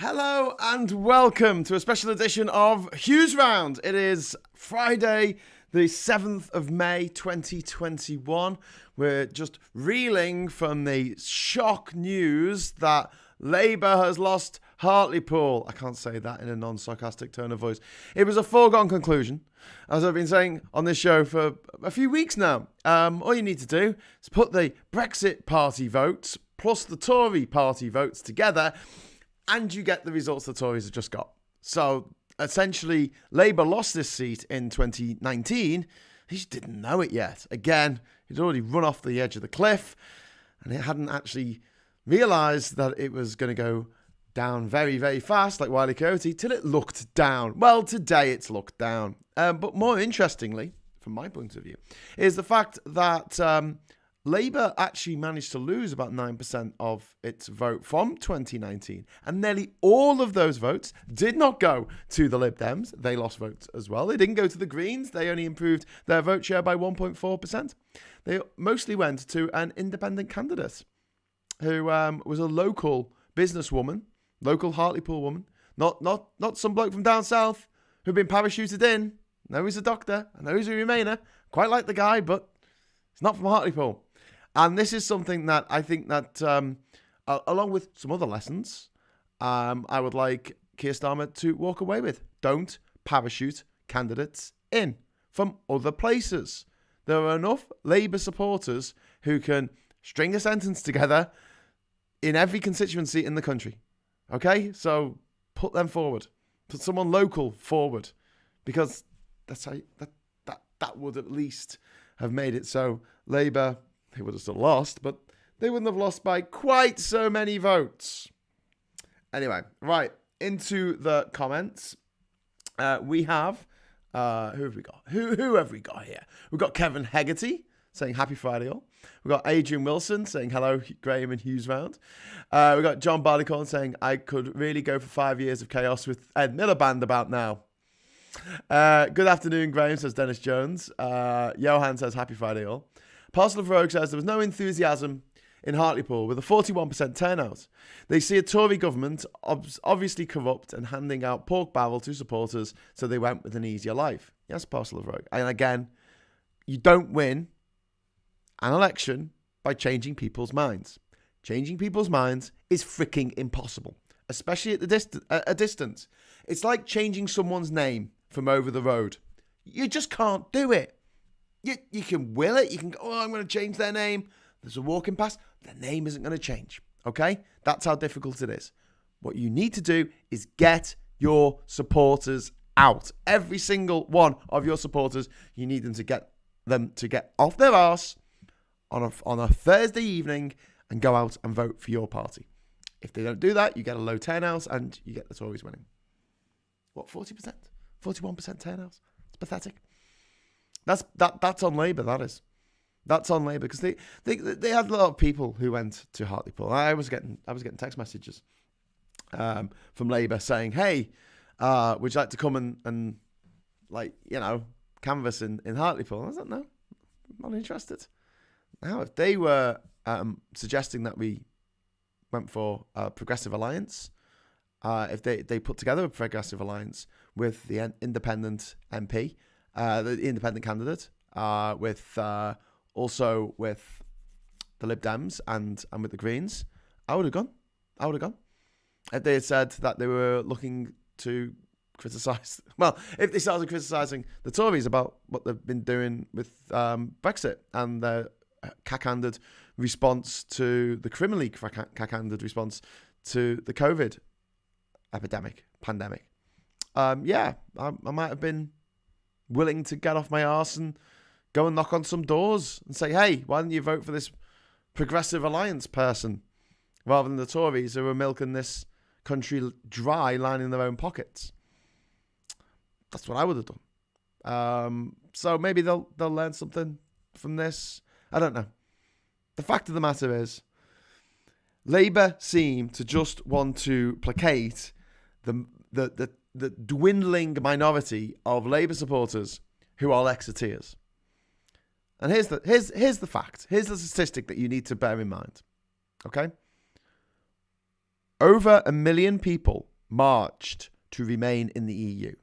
Hello and welcome to a special edition of HughesRound. It is Friday, the 7th of May 2021. We're just reeling from the shock news that Labour has lost Hartlepool. I can't say that in a non-sarcastic tone of voice. It was a foregone conclusion, as I've been saying on this show for a few weeks now. All you need to do is put the Brexit party votes plus the Tory party votes together, and you get the results the Tories have just got. So, essentially, Labour lost this seat in 2019. He just didn't know it yet. Again, he'd already run off the edge of the cliff, and it hadn't actually realised that it was going to go down very, very fast, like Wile E. Coyote, till it looked down. Well, today it's looked down. But more interestingly, from my point of view, is the fact that Labour actually managed to lose about 9% of its vote from 2019. And nearly all of those votes did not go to the Lib Dems. They lost votes as well. They didn't go to the Greens. They only improved their vote share by 1.4%. They mostly went to an independent candidate who was a local businesswoman, local Hartlepool woman, not some bloke from down south who'd been parachuted in. I know he's a doctor. I know he's a Remainer. Quite like the guy, but he's not from Hartlepool. And this is something that I think that, along with some other lessons, I would like Keir Starmer to walk away with. Don't parachute candidates in from other places. There are enough Labour supporters who can string a sentence together in every constituency in the country. Okay? So put them forward. Put someone local forward. Because that's how that would at least have made it so Labour, they would have still lost, but they wouldn't have lost by quite so many votes. Anyway, right, into the comments. We have, who have we got? Who have we got here? We've got Kevin Hegarty saying happy Friday all. We've got Adrian Wilson saying hello, Graham and HughesRound. We've got John Barleycorn saying I could really go for 5 years of chaos with Ed Miliband about now. Good afternoon, Graham, says Dennis Jones. Johan says happy Friday all. Parcel of Rogue says there was no enthusiasm in Hartlepool with a 41% turnout. They see a Tory government obviously corrupt and handing out pork barrel to supporters, so they went with an easier life. Yes, Parcel of Rogue. And again, you don't win an election by changing people's minds. Changing people's minds is freaking impossible, especially at a distance. It's like changing someone's name from over the road. You just can't do it. You can will it. You can go, I'm going to change their name. There's a walking past. Their name isn't going to change. Okay? That's how difficult it is. What you need to do is get your supporters out. Every single one of your supporters, you need them to get off their arse on a Thursday evening and go out and vote for your party. If they don't do that, you get a low turnout and you get the Tories winning. What, 40%? 41% turnout? It's pathetic. That's on Labour, that is. That's on Labour because they had a lot of people who went to Hartlepool. I was getting text messages from Labour saying, "Hey, would you like to come and like canvass in Hartlepool?" I said, "No, I'm not interested." Now, if they were suggesting that we went for a progressive alliance, if they put together a progressive alliance with the independent MP. The independent candidate, also with the Lib Dems and with the Greens, I would have gone. If they had said that they were looking to criticise, well, if they started criticising the Tories about what they've been doing with Brexit and their cack-handed response to the criminally cack-handed response to the COVID pandemic, I might have been willing to get off my arse and go and knock on some doors and say, hey, why don't you vote for this progressive alliance person rather than the Tories who are milking this country dry, lining their own pockets? That's what I would have done. So maybe they'll learn something from this. I don't know. The fact of the matter is, Labour seem to just want to placate the dwindling minority of Labour supporters who are Exeteers. And here's the fact. Here's the statistic that you need to bear in mind. Okay? Over 1 million people marched to remain in the EU.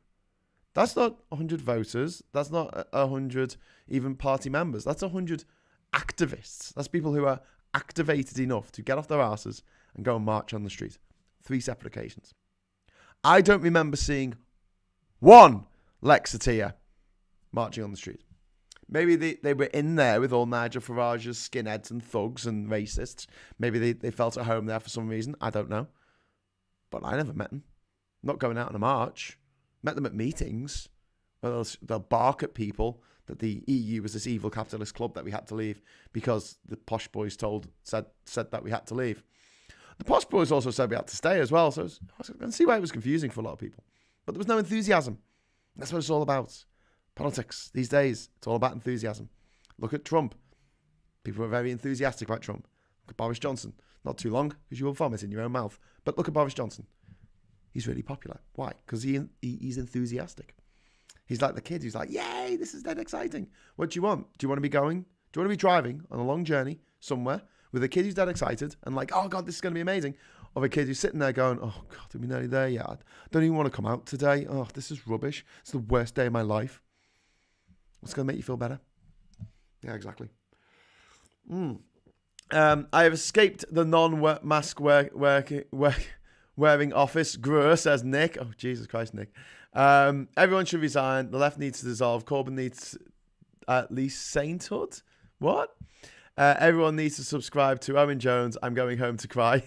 That's not 100 voters. That's not 100 even party members. That's 100 activists. That's people who are activated enough to get off their asses and go and march on the street. 3 separate occasions. I don't remember seeing one Lexiteer marching on the street. Maybe they were in there with all Nigel Farage's skinheads and thugs and racists. Maybe they felt at home there for some reason. I don't know. But I never met them. Not going out on a march. Met them at meetings. They'll bark at people that the EU was this evil capitalist club that we had to leave because the posh boys said that we had to leave. The posh boys also said we had to stay as well. So I can see why it was confusing for a lot of people. But there was no enthusiasm. That's what it's all about. Politics these days, it's all about enthusiasm. Look at Trump. People were very enthusiastic about Trump. Look at Boris Johnson. Not too long, because you will vomit in your own mouth. But look at Boris Johnson. He's really popular. Why? Because he's enthusiastic. He's like the kid who's like, yay, this is dead exciting. What do you want? Do you want to be driving on a long journey somewhere with a kid who's dead excited and like, oh God, this is going to be amazing? Or a kid who's sitting there going, oh God, are we nearly there yet? I don't even want to come out today. Oh, this is rubbish. It's the worst day of my life. What's going to make you feel better? Yeah, exactly. I have escaped the non-mask wearing office. Grr, says Nick. Oh, Jesus Christ, Nick. Everyone should resign. The left needs to dissolve. Corbyn needs at least sainthood. What? Everyone needs to subscribe to Owen Jones. I'm going home to cry.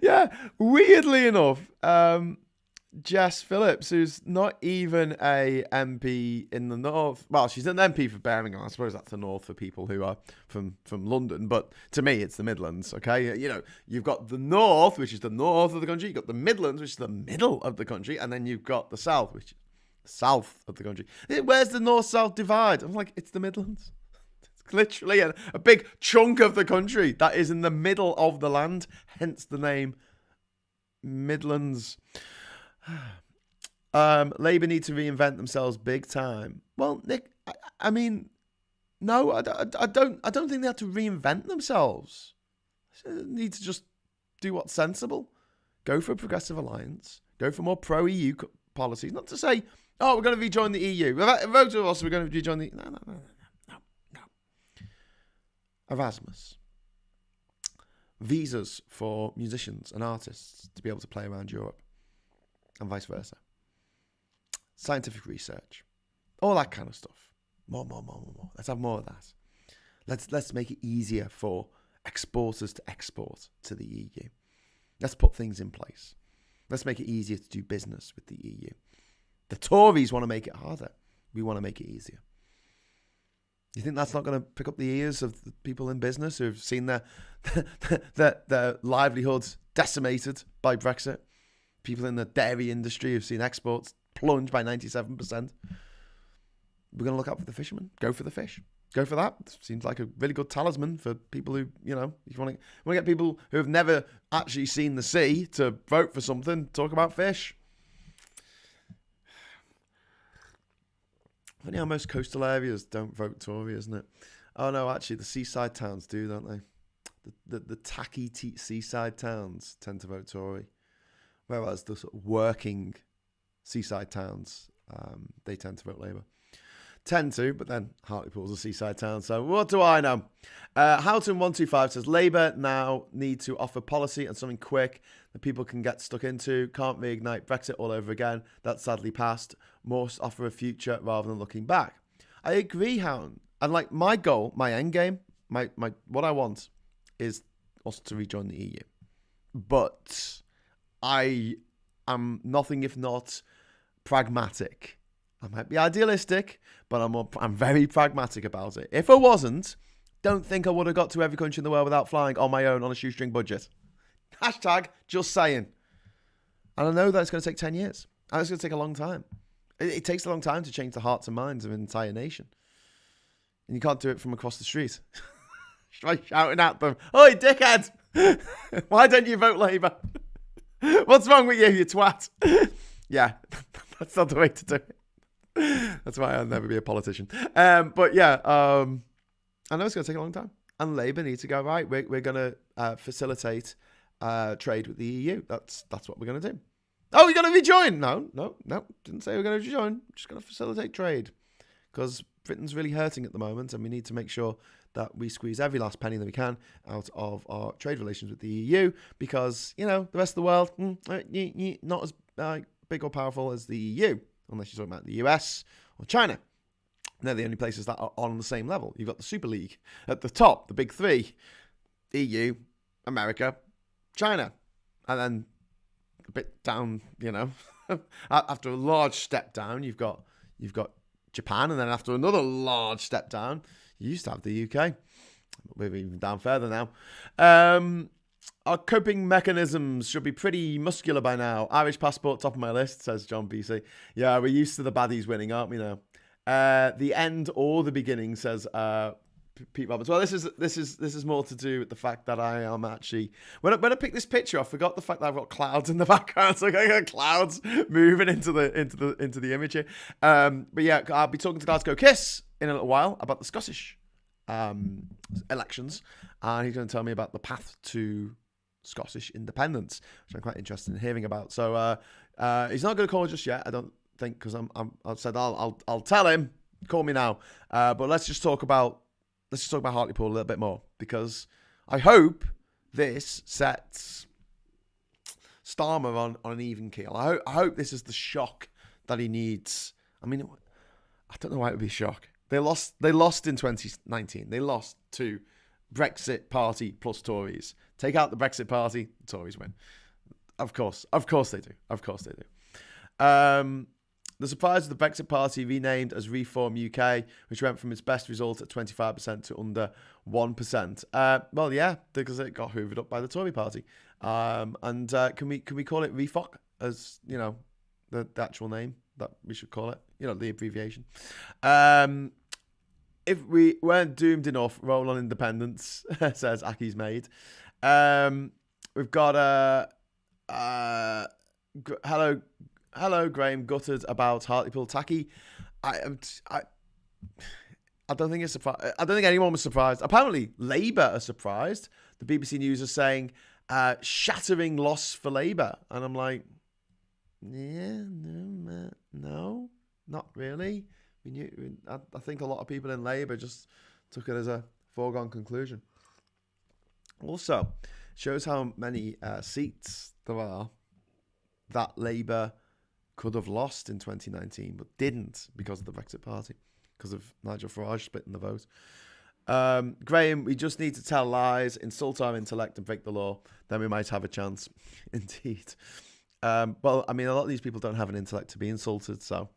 Yeah, weirdly enough, Jess Phillips, who's not even a MP in the north. Well, she's an MP for Birmingham. I suppose that's the north for people who are from London. But to me, it's the Midlands, okay? You know, you've got the north, which is the north of the country. You've got the Midlands, which is the middle of the country. And then you've got the south, which is the south of the country. Where's the north-south divide? I'm like, it's the Midlands. It's literally a big chunk of the country that is in the middle of the land. Hence the name Midlands. Labour need to reinvent themselves big time. Well, Nick, I mean, no, I don't think they have to reinvent themselves. They need to just do what's sensible. Go for a progressive alliance. Go for more pro-EU policies. Not to say, oh, we're going to rejoin the EU. Vote to us, we're going to rejoin the... No. Erasmus. Visas for musicians and artists to be able to play around Europe. And vice versa. Scientific research. All that kind of stuff. More. Let's have more of that. Let's make it easier for exporters to export to the EU. Let's put things in place. Let's make it easier to do business with the EU. The Tories want to make it harder. We want to make it easier. You think that's not going to pick up the ears of the people in business who've seen their livelihoods decimated by Brexit? People in the dairy industry have seen exports plunge by 97%. We're going to look out for the fishermen. Go for the fish. Go for that. Seems like a really good talisman for people who, you know, if you want to get people who have never actually seen the sea to vote for something, talk about fish. Funny how most coastal areas don't vote Tory, isn't it? Oh no, actually the seaside towns do, don't they? The tacky seaside towns tend to vote Tory. Whereas the sort of working seaside towns, they tend to vote Labour. Tend to, but then Hartlepool's a seaside town, so what do I know? Houghton125 says, Labour now need to offer policy and something quick that people can get stuck into. Can't reignite Brexit all over again. That's sadly past. Must offer a future rather than looking back. I agree, Houghton. And like my goal, my end game, my what I want is us to rejoin the EU. But I am nothing if not pragmatic. I might be idealistic, but I'm very pragmatic about it. If I wasn't, don't think I would have got to every country in the world without flying on my own on a shoestring budget. Hashtag just saying. And I know that it's going to take 10 years. And it's going to take a long time. It takes a long time to change the hearts and minds of an entire nation. And you can't do it from across the street. Shouting at them, oi, dickhead! Why don't you vote Labour? What's wrong with you, you twat? Yeah, that's not the way to do it. That's why I'll never be a politician. But yeah, I know it's going to take a long time. And Labour need to go, right, we're going to facilitate trade with the EU. That's what we're going to do. Oh, we're going to rejoin? No. Didn't say we're going to rejoin. We're just going to facilitate trade because Britain's really hurting at the moment, and we need to make sure that we squeeze every last penny that we can out of our trade relations with the EU because, the rest of the world, not as big or powerful as the EU, unless you're talking about the US or China. They're the only places that are on the same level. You've got the Super League at the top, the big three, EU, America, China. And then a bit down, after a large step down, you've got Japan. And then after another large step down, you used to have the UK. We're even down further now. Our coping mechanisms should be pretty muscular by now. Irish passport, top of my list, says John BC. Yeah, we're used to the baddies winning, aren't we now? The end or the beginning, says Pete Roberts. Well, this is more to do with the fact that I am actually when I picked this picture, I forgot the fact that I've got clouds in the background, so I got clouds moving into the image here. But yeah, I'll be talking to Glasgow Kiss in a little while about the Scottish elections, and he's going to tell me about the path to Scottish independence, which I'm quite interested in hearing about. So he's not going to call just yet, I don't think, because I've said I'll tell him, call me now. But let's just talk about Hartlepool a little bit more, because I hope this sets Starmer on an even keel. I hope this is the shock that he needs. I mean, I don't know why it would be a shock. They lost in 2019. They lost to Brexit Party plus Tories. Take out the Brexit Party, the Tories win. Of course they do. The surprise of the Brexit Party renamed as Reform UK, which went from its best result at 25% to under 1%. Well, yeah, because it got hoovered up by the Tory Party. And can we call it REFOC as the actual name that we should call it? The abbreviation. If we weren't doomed enough, roll on independence, says Aki's Maid. We've got Hello, Graham, gutted about Hartlepool tacky. I don't think it's surprised. I don't think anyone was surprised. Apparently, Labour are surprised. The BBC News are saying shattering loss for Labour, and I'm like, yeah, no, not really. I think a lot of people in Labour just took it as a foregone conclusion. Also, shows how many seats there are that Labour could have lost in 2019, but didn't because of the Brexit Party, because of Nigel Farage splitting the vote. Graham, we just need to tell lies, insult our intellect and break the law, then we might have a chance. Indeed. Well, I mean, a lot of these people don't have an intellect to be insulted, so...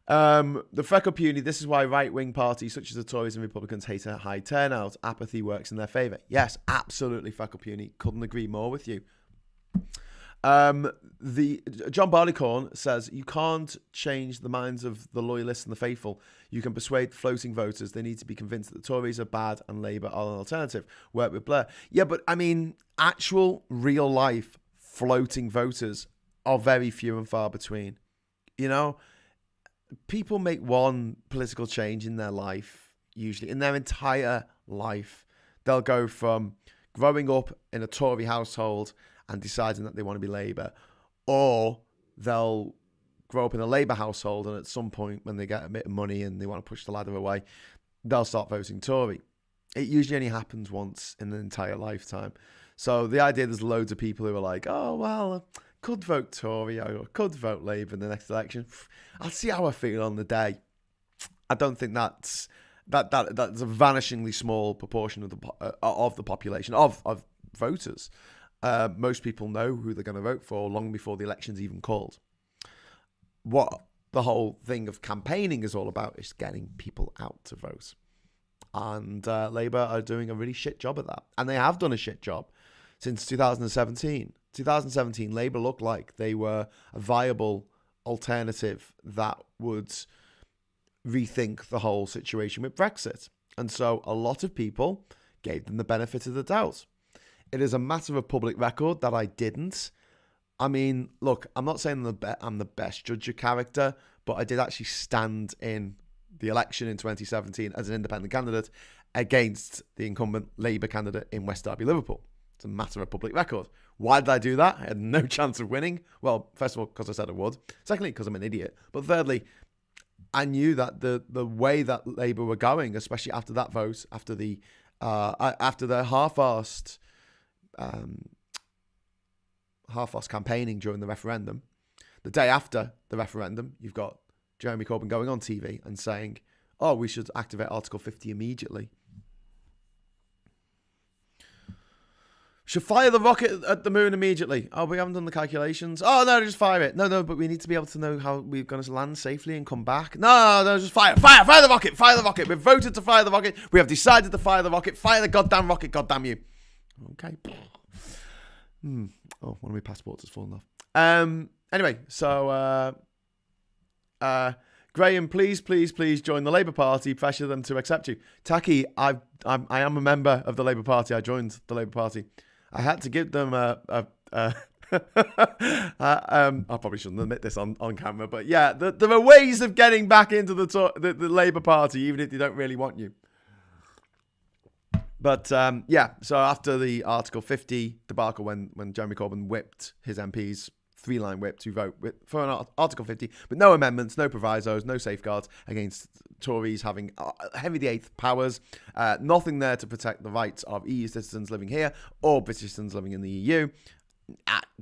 the Freckle Puny, this is why right-wing parties such as the Tories and Republicans hate a high turnout. Apathy works in their favour. Yes, absolutely, Freckle Puny. Couldn't agree more with you. The John Barleycorn says you can't change the minds of the loyalists and the faithful. You can persuade floating voters. They need to be convinced that the Tories are bad and Labour are an alternative. Work with Blair. Yeah, but I mean, actual real life floating voters are very few and far between. People make one political change in their life, usually in their entire life. They'll go from growing up in a Tory household and deciding that they want to be Labour, or they'll grow up in a Labour household and at some point when they get a bit of money and they want to push the ladder away, they'll start voting Tory. It usually only happens once in an entire lifetime. So the idea there's loads of people who are like, oh, well, I could vote Tory or could vote Labour in the next election. I'll see how I feel on the day. I don't think that's a vanishingly small proportion of the population of voters. Most people know who they're going to vote for long before the election's even called. What the whole thing of campaigning is all about is getting people out to vote. And Labour are doing a really shit job at that. And they have done a shit job since 2017. 2017, Labour looked like they were a viable alternative that would rethink the whole situation with Brexit. And so a lot of people gave them the benefit of the doubt. It is a matter of public record that I didn't. I mean, look, I'm not saying I'm the best judge of character, but I did actually stand in the election in 2017 as an independent candidate against the incumbent Labour candidate in West Derby, Liverpool. It's a matter of public record. Why did I do that? I had no chance of winning. Well, first of all, because I said I would. Secondly, because I'm an idiot. But thirdly, I knew that the way that Labour were going, especially after that vote, after the half-assed campaigning during the referendum, the day after the referendum, you've got Jeremy Corbyn going on TV and saying, "Oh, we should activate Article 50 immediately. Should fire the rocket at the moon immediately." Oh, we haven't done the calculations. Oh, no, just fire it. No, but we need to be able to know how we're going to land safely and come back. No, just fire the rocket, fire the rocket. We've voted to fire the rocket. We have decided to fire the rocket. Fire the goddamn rocket, goddamn you. Okay. Oh, one of my passports has fallen off. Anyway, so, Graham, please join the Labour Party. Pressure them to accept you. Taki, I am a member of the Labour Party. I joined the Labour Party. I had to give them I probably shouldn't admit this on camera, but yeah, there are ways of getting back into the Labour Party, even if they don't really want you. But yeah, so after the Article 50 debacle, when Jeremy Corbyn whipped his MPs, 3-line whip to vote for an Article 50, but no amendments, no provisos, no safeguards against Tories having heavy the eighth powers, nothing there to protect the rights of EU citizens living here or British citizens living in the EU.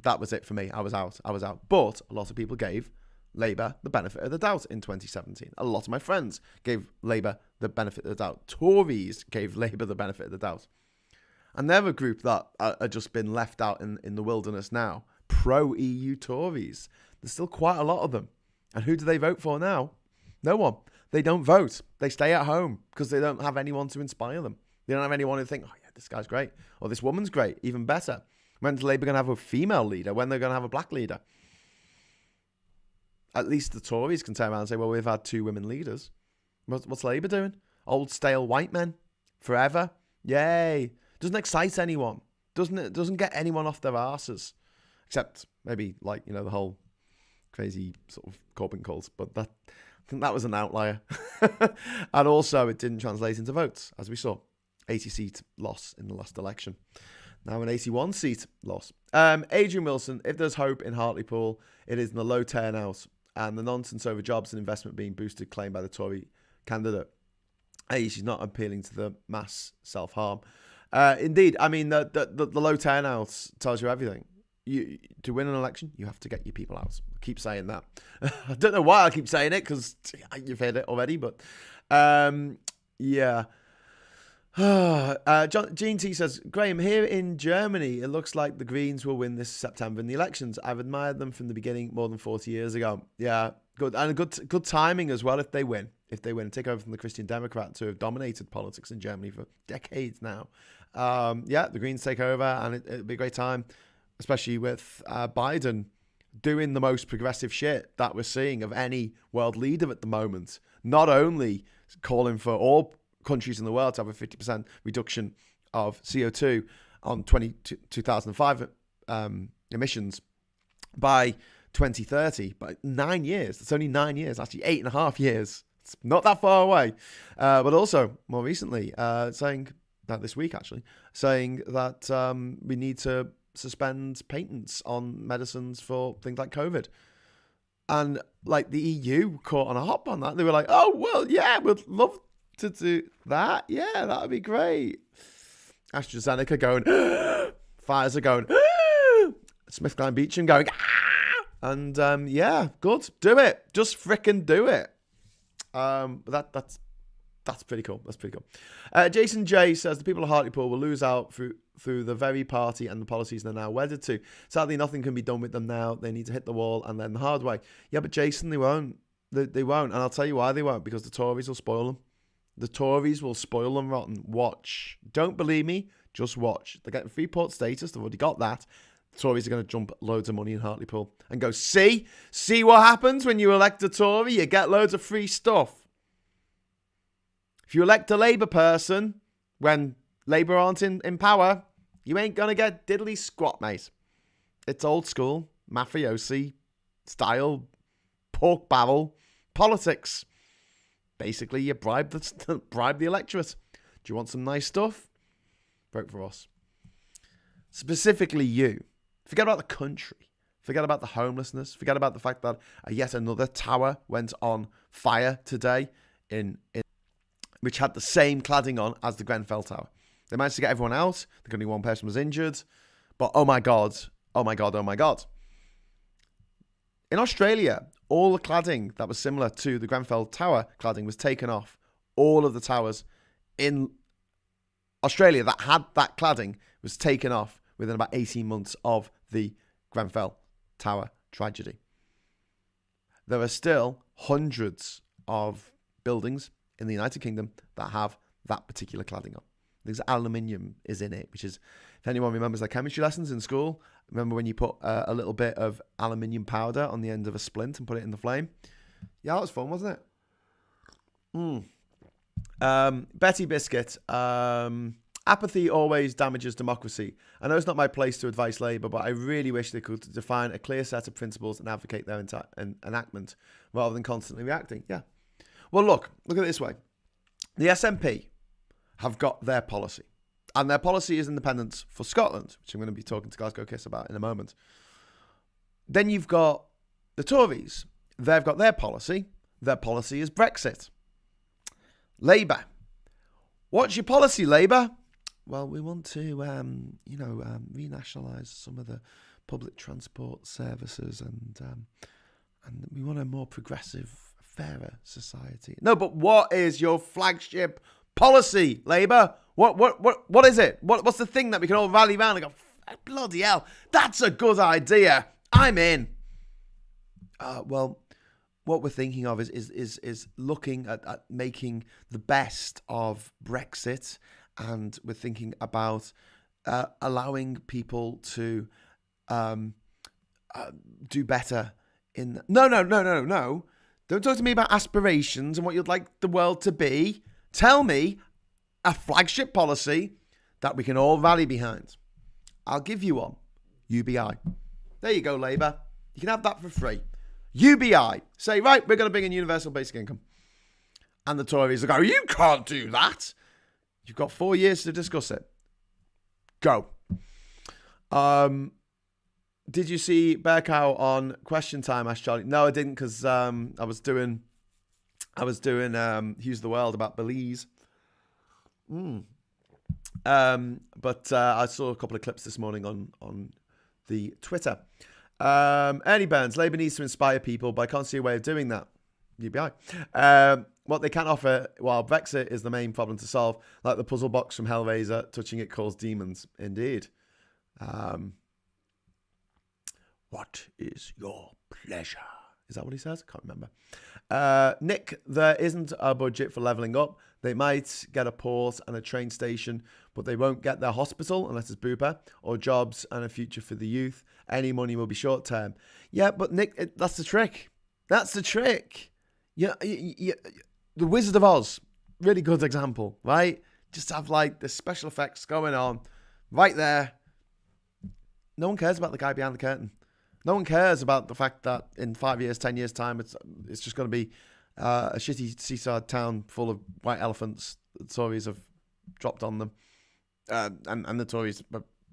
That was it for me. I was out. But a lot of people gave Labour the benefit of the doubt in 2017. A lot of my friends gave Labour the benefit of the doubt. Tories gave Labour the benefit of the doubt. And they're a group that are just been left out in the wilderness now. Pro-EU Tories. There's still quite a lot of them. And who do they vote for now? No one. They don't vote. They stay at home because they don't have anyone to inspire them. They don't have anyone who think, oh yeah, this guy's great. Or this woman's great. Even better. When's Labour going to have a female leader? When they're going to have a black leader? At least the Tories can turn around and say, well, we've had 2 women leaders. What's Labour doing? Old stale white men. Forever. Yay. Doesn't excite anyone. Doesn't get anyone off their arses. Except maybe like, the whole crazy sort of Corbyn cult. But I think that was an outlier. And also it didn't translate into votes, as we saw. 80-seat loss in the last election. Now an 81-seat loss. Adrian Wilson, if there's hope in Hartlepool, it is in the low turnout and the nonsense over jobs and investment being boosted claimed by the Tory candidate. She's not appealing to the mass self-harm. Indeed, I mean, the low turnout tells you everything. To win an election, you have to get your people out. I keep saying that. I don't know why I keep saying it, because you've heard it already, but yeah. Gene T says, Graham, here in Germany, it looks like the Greens will win this September in the elections. I've admired them from the beginning more than 40 years ago. Yeah, good. And good timing as well if they win. If they win and take over from the Christian Democrats who have dominated politics in Germany for decades now. Yeah, the Greens take over and it'll be a great time, especially with Biden doing the most progressive shit that we're seeing of any world leader at the moment. Not only calling for all countries in the world to have a 50% reduction of CO2 on 2005 emissions by 2030, but 9 years. It's only 9 years, actually 8.5 years. It's not that far away. But also, more recently, saying that this week, actually, saying that we need to suspend patents on medicines for things like COVID. And like the EU caught on a hop on that. They were like, oh, well, yeah, we'd love to do that. Yeah, that would be great. AstraZeneca going, Pfizer going, SmithKline Beecham going, and yeah, good. Do it. Just frickin' do it. That's pretty cool. That's pretty cool. Jason J says the people of Hartlepool will lose out through the very party and the policies they're now wedded to. Sadly, nothing can be done with them now. They need to hit the wall and then the hard way. Yeah, but Jason, they won't. They won't. And I'll tell you why they won't. Because the Tories will spoil them. The Tories will spoil them rotten. Watch. Don't believe me. Just watch. They're getting Freeport status. They've already got that. The Tories are going to jump loads of money in Hartlepool and go, see what happens when you elect a Tory? You get loads of free stuff. If you elect a Labour person when Labour aren't in power, you ain't going to get diddly squat, mate. It's old school, mafiosi style, pork barrel politics. Basically, you bribe the electorate. Do you want some nice stuff? Vote for us. specifically you, forget about the country, forget about the homelessness, forget about the fact that yet another tower went on fire today which had the same cladding on as the Grenfell Tower. They managed to get everyone out. Only one person was injured. But oh my God. In Australia, all the cladding that was similar to the Grenfell Tower cladding was taken off. All of the towers in Australia that had that cladding was taken off within about 18 months of the Grenfell Tower tragedy. There are still hundreds of buildings in the United Kingdom that have that particular cladding on. There's aluminium is in it, which is, if anyone remembers their chemistry lessons in school, remember when you put a little bit of aluminium powder on the end of a splint and put it in the flame? Yeah, that was fun, wasn't it? Betty Biscuit. Apathy always damages democracy. I know it's not my place to advise Labour, but I really wish they could define a clear set of principles and advocate their enactment rather than constantly reacting. Yeah. Well, look at it this way. The SNP have got their policy. And their policy is independence for Scotland, which I'm going to be talking to Glasgow Kiss about in a moment. Then you've got the Tories. They've got their policy. Their policy is Brexit. Labour. What's your policy, Labour? Well, we want to, renationalise some of the public transport services and we want a more progressive, fairer society. No, but what is your flagship policy, Labour? What is it? What's the thing that we can all rally around and go, bloody hell, that's a good idea. I'm in. Well, what we're thinking of is looking at making the best of Brexit, and we're thinking about allowing people to do better in... No. Don't talk to me about aspirations and what you'd like the world to be. Tell me a flagship policy that we can all rally behind. I'll give you one. UBI. There you go, Labour. You can have that for free. UBI. Say, right, we're going to bring in universal basic income. And the Tories will go, you can't do that. You've got 4 years to discuss it. Go. Did you see Bear Cow on Question Time? Asked Charlie. No, I didn't, because I was doing Hughes the World about Belize. But I saw a couple of clips this morning on the Twitter. Ernie Burns, Labour needs to inspire people, but I can't see a way of doing that. UBI. What they can offer, while Brexit is the main problem to solve, like the puzzle box from Hellraiser, touching it calls demons. Indeed. What is your pleasure? Is that what he says? I can't remember. Nick, there isn't a budget for levelling up. They might get a port and a train station, but they won't get their hospital unless it's Bupa, or jobs and a future for the youth. Any money will be short term. Yeah, but Nick, that's the trick. That's the trick. Yeah, the Wizard of Oz, really good example, right? Just have like the special effects going on right there. No one cares about the guy behind the curtain. No one cares about the fact that in 5 years, 10 years' time, it's just going to be a shitty seaside town full of white elephants. The Tories have dropped on them, and the Tories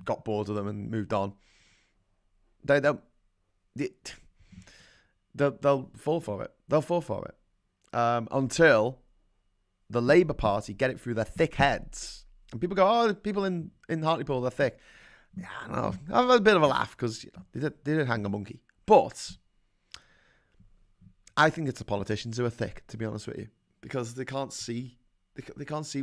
got bored of them and moved on. They'll fall for it. They'll fall for it until the Labour Party get it through their thick heads. And people go, oh, people in Hartlepool, they're thick. Yeah, I know. I have a bit of a laugh because they did hang a monkey. But I think it's the politicians who are thick, to be honest with you, because they can't see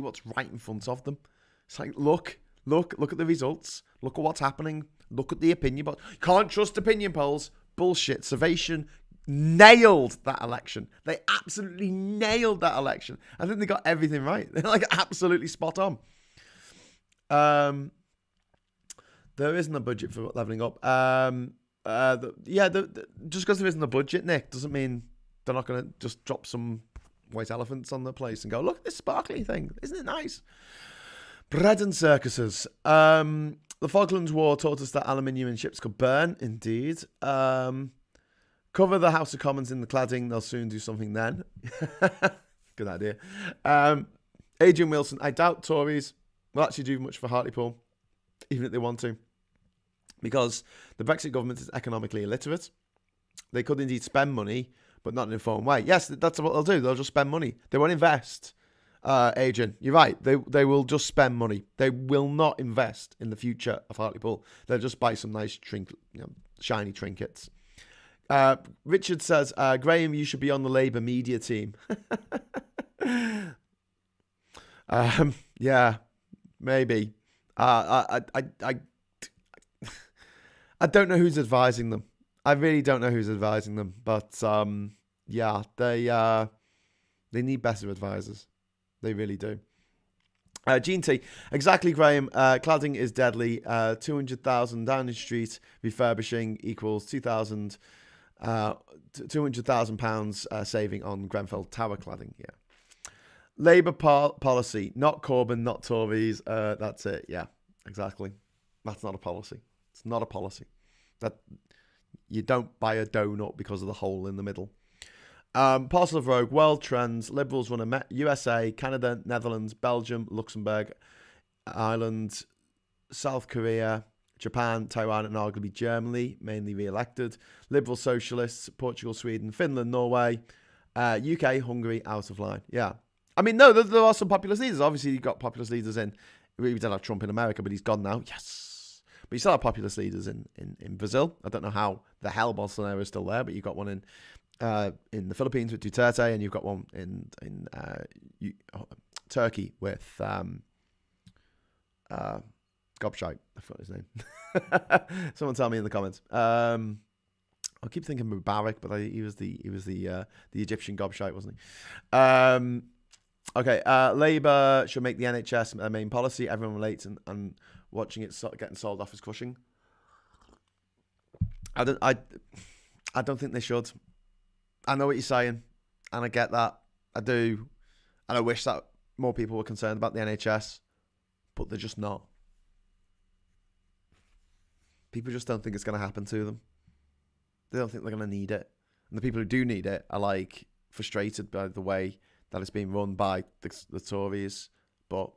what's right in front of them. It's like, look at the results. Look at what's happening. Look at the opinion polls. Can't trust opinion polls. Bullshit. Salvation nailed that election. They absolutely nailed that election. I think they got everything right. They're like absolutely spot on. There isn't a budget for levelling up. Just because there isn't a budget, Nick, doesn't mean they're not going to just drop some white elephants on the place and go, look at this sparkly thing. Isn't it nice? Bread and circuses. The Falklands War taught us that aluminium in ships could burn. Indeed. Cover the House of Commons in the cladding. They'll soon do something then. Good idea. Adrian Wilson. I doubt Tories will actually do much for Hartlepool, even if they want to. because the Brexit government is economically illiterate. They could indeed spend money, but not in a informed way. Yes, that's what they'll do. They'll just spend money. They won't invest. Adrian, you're right. They will just spend money. They will not invest in the future of Hartlepool. They'll just buy some nice shiny trinkets. Richard says, Graham, you should be on the Labour media team. Yeah, maybe. I don't know who's advising them. I really don't know who's advising them. But yeah, they need better advisors. They really do. Gene T, exactly, Graham. Cladding is deadly. 200,000 Downing Street refurbishing equals 200,000 pounds saving on Grenfell Tower cladding. Yeah. Labour policy, not Corbyn, not Tories. That's it. Yeah, exactly. That's not a policy. It's not a policy. That you don't buy a donut because of the hole in the middle. Parcel of Rogue, World Trends, Liberals run a USA, Canada, Netherlands, Belgium, Luxembourg, Ireland, South Korea, Japan, Taiwan, and arguably Germany, mainly re-elected. Liberal Socialists, Portugal, Sweden, Finland, Norway, UK, Hungary, out of line. Yeah. I mean, no, there are some populist leaders. Obviously, you've got populist leaders in, we don't have Trump in America, but he's gone now. Yes. But you still have populist leaders in Brazil. I don't know how the hell Bolsonaro is still there, but you've got one in the Philippines with Duterte, and you've got one in Turkey with Gobshite. I forgot his name. Someone tell me in the comments. I keep thinking Mubarak, but he was the Egyptian Gobshite, wasn't he? Okay. Labour should make the NHS a main policy. Everyone relates, and watching it getting sold off is crushing. I don't think they should. I know what you're saying, and I get that. I do. And I wish that more people were concerned about the NHS, but they're just not. People just don't think it's going to happen to them. They don't think they're going to need it. And the people who do need it are like frustrated by the way that it's being run by the Tories. But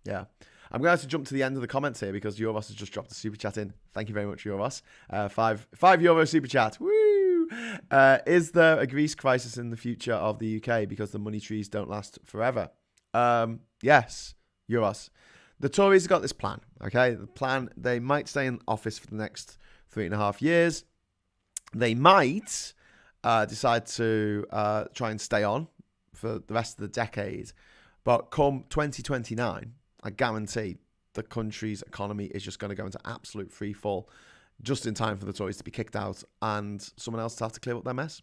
yeah. I'm going to have to jump to the end of the comments here because Euros has just dropped a super chat in. Thank you very much, Euros. €5 super chat. Woo! Is there a Greece crisis in the future of the UK because the money trees don't last forever? Yes, Euros. The Tories have got this plan, okay? The plan, they might stay in office for the next 3.5 years. They might decide to try and stay on for the rest of the decade. But come 2029, I guarantee the country's economy is just going to go into absolute free fall just in time for the Tories to be kicked out and someone else to have to clear up their mess.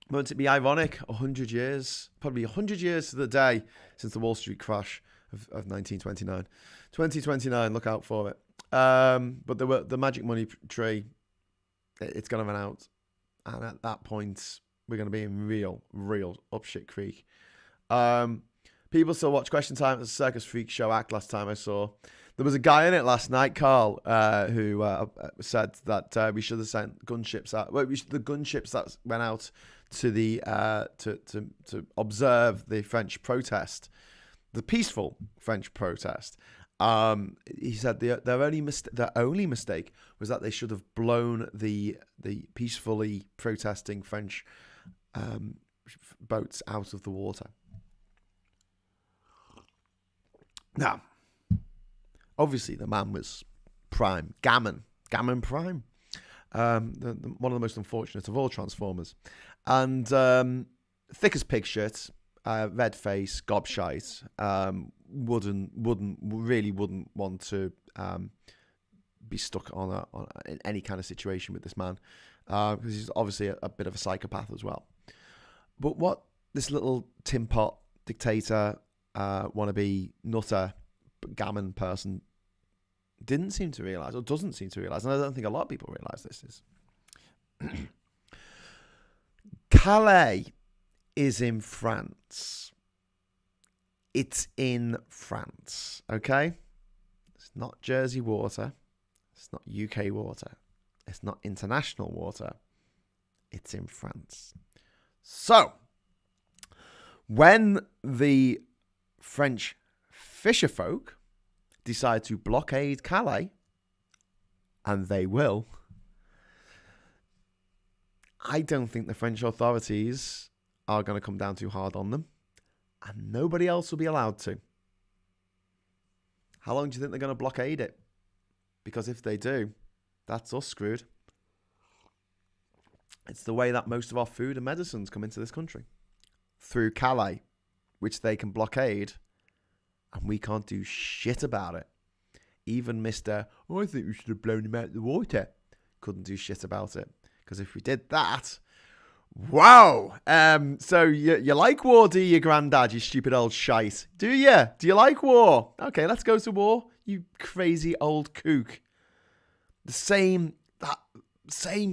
Won't it be ironic? 100 years, probably 100 years to the day since the Wall Street crash of 1929. 2029, look out for it. But the magic money tree, it's going to run out. And at that point, we're going to be in real up shit creek. People still watch Question Time. It was a Circus Freak Show act last time I saw. There was a guy in it last night, Carl, who said that we should have sent gunships out. Well, the gunships that went out to the to observe the French protest, the peaceful French protest. He said their only mistake was that they should have blown the peacefully protesting French boats out of the water. Now, obviously, the man was prime, gammon prime. One of the most unfortunate of all Transformers. And thick as pig shit, red face, gobshite, wouldn't want to be stuck in any kind of situation with this man. Because he's obviously a bit of a psychopath as well. But what this little tin pot dictator, wannabe nutter, gammon person didn't seem to realise, or doesn't seem to realise, and I don't think a lot of people realise this, is Calais is in France. It's in France, okay? It's not Jersey water. It's not UK water. It's not international water. It's in France. So, when the French fisherfolk decide to blockade Calais, and they will, I don't think the French authorities are going to come down too hard on them, and nobody else will be allowed to. How long do you think they're going to blockade it? Because if they do, that's us screwed. It's the way that most of our food and medicines come into this country. Through Calais, which they can blockade, and we can't do shit about it. Even Mr. I think we should have blown him out of the water couldn't do shit about it. Because if we did that, wow. So you like war, do you, Grandad, you stupid old shite? Do you? Do you like war? Okay, let's go to war, you crazy old kook. The same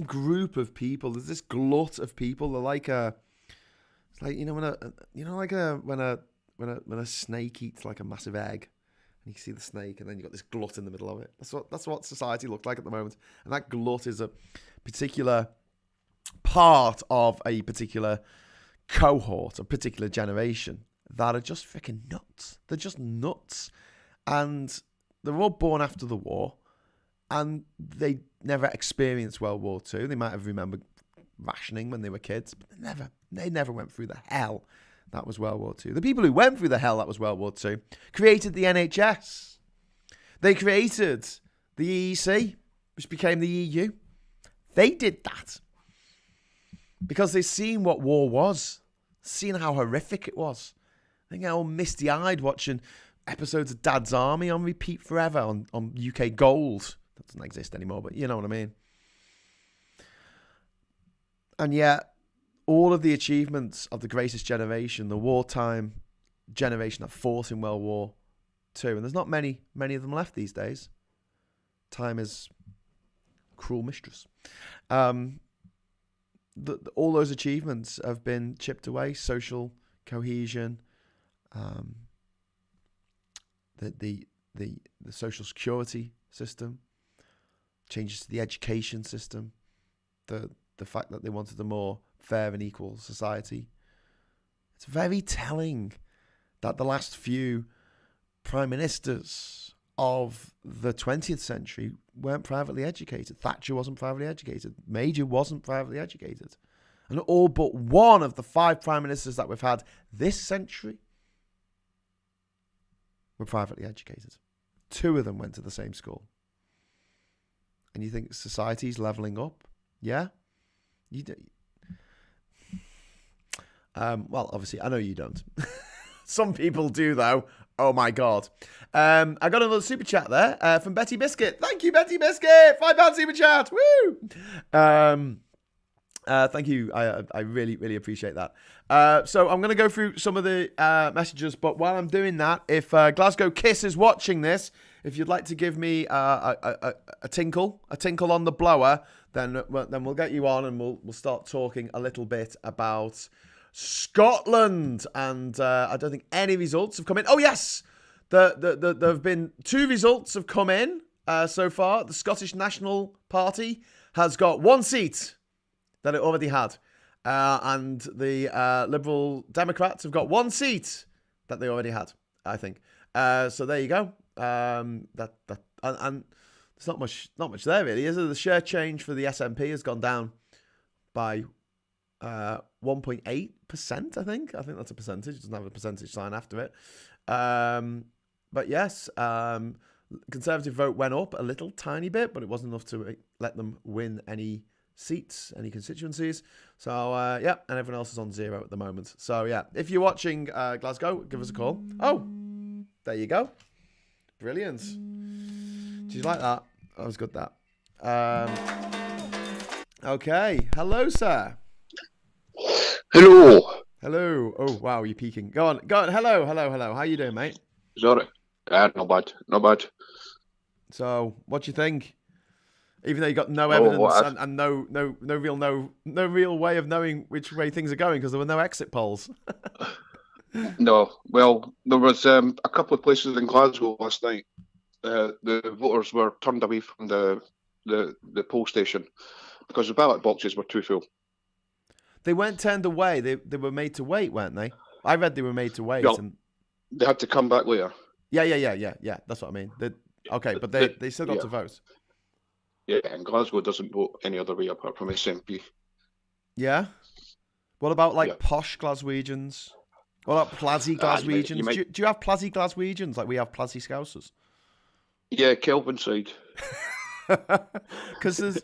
group of people. There's this glut of people. They're like it's like when a snake eats like a massive egg, and you see the snake, and then you got this glut in the middle of it. That's what society looks like at the moment, and that glut is a particular part of a particular cohort, a particular generation that are just freaking nuts. They're just nuts, and they're all born after the war. And they never experienced World War II. They might have remembered rationing when they were kids, but they never went through the hell that was World War II. The people who went through the hell that was World War II created the NHS. They created the EEC, which became the EU. They did that because they've seen what war was, seen how horrific it was. I think all misty-eyed watching episodes of Dad's Army on repeat forever on UK Gold. That doesn't exist anymore, but you know what I mean. And yet, all of the achievements of the greatest generation, the wartime generation that fought in World War II, and there's not many of them left these days. Time is cruel mistress. All those achievements have been chipped away. Social cohesion, the social security system, changes to the education system, the fact that they wanted a more fair and equal society. It's very telling that the last few prime ministers of the 20th century weren't privately educated. Thatcher wasn't privately educated. Major wasn't privately educated. And all but one of the 5 prime ministers that we've had this century were privately educated. 2 of them went to the same school. And you think society's levelling up? Yeah? You do. Well, obviously, I know you don't. Some people do, though. Oh, my God. I got another super chat there from Betty Biscuit. Thank you, Betty Biscuit. £5 super chat. Woo! Thank you. I really, really appreciate that. So I'm going to go through some of the messages, but while I'm doing that, if Glasgow Kiss is watching this, if you'd like to give me a tinkle on the blower, then we'll get you on and we'll start talking a little bit about Scotland. And I don't think any results have come in. Oh yes, there have been 2 results have come in so far. The Scottish National Party has got 1 seat that it already had. And the Liberal Democrats have got 1 seat that they already had, I think. So there you go. And there's not much there really, is there? The share change for the SNP has gone down by 1.8%, I think. I think that's a percentage. It doesn't have a percentage sign after it. But yes, Conservative vote went up a little tiny bit, but it wasn't enough to let them win any seats, any constituencies. So yeah, and everyone else is on 0 at the moment. So yeah, if you're watching Glasgow, give us a call. Oh, there you go. Brilliant. Did you like that? That was good, that. Okay. Hello, sir. Hello. Hello. Oh, wow, you're peeking. Go on. Hello. How you doing, mate? Sorry. Not bad. So, what do you think? Even though you got no evidence and no real way of knowing which way things are going because there were no exit polls. No. Well, there was a couple of places in Glasgow last night. The voters were turned away from the poll station because the ballot boxes were too full. They weren't turned away. They were made to wait, weren't they? I read they were made to wait. No, and they had to come back later. Yeah. That's what I mean. Okay, but they still got to vote. Yeah, and Glasgow doesn't vote any other way apart from SNP. Yeah. What about posh Glaswegians? What about Plazzy Glaswegians? Do you have Plazzy Glaswegians like we have Plazzy Scousers? Yeah, Kelvin side. Because there's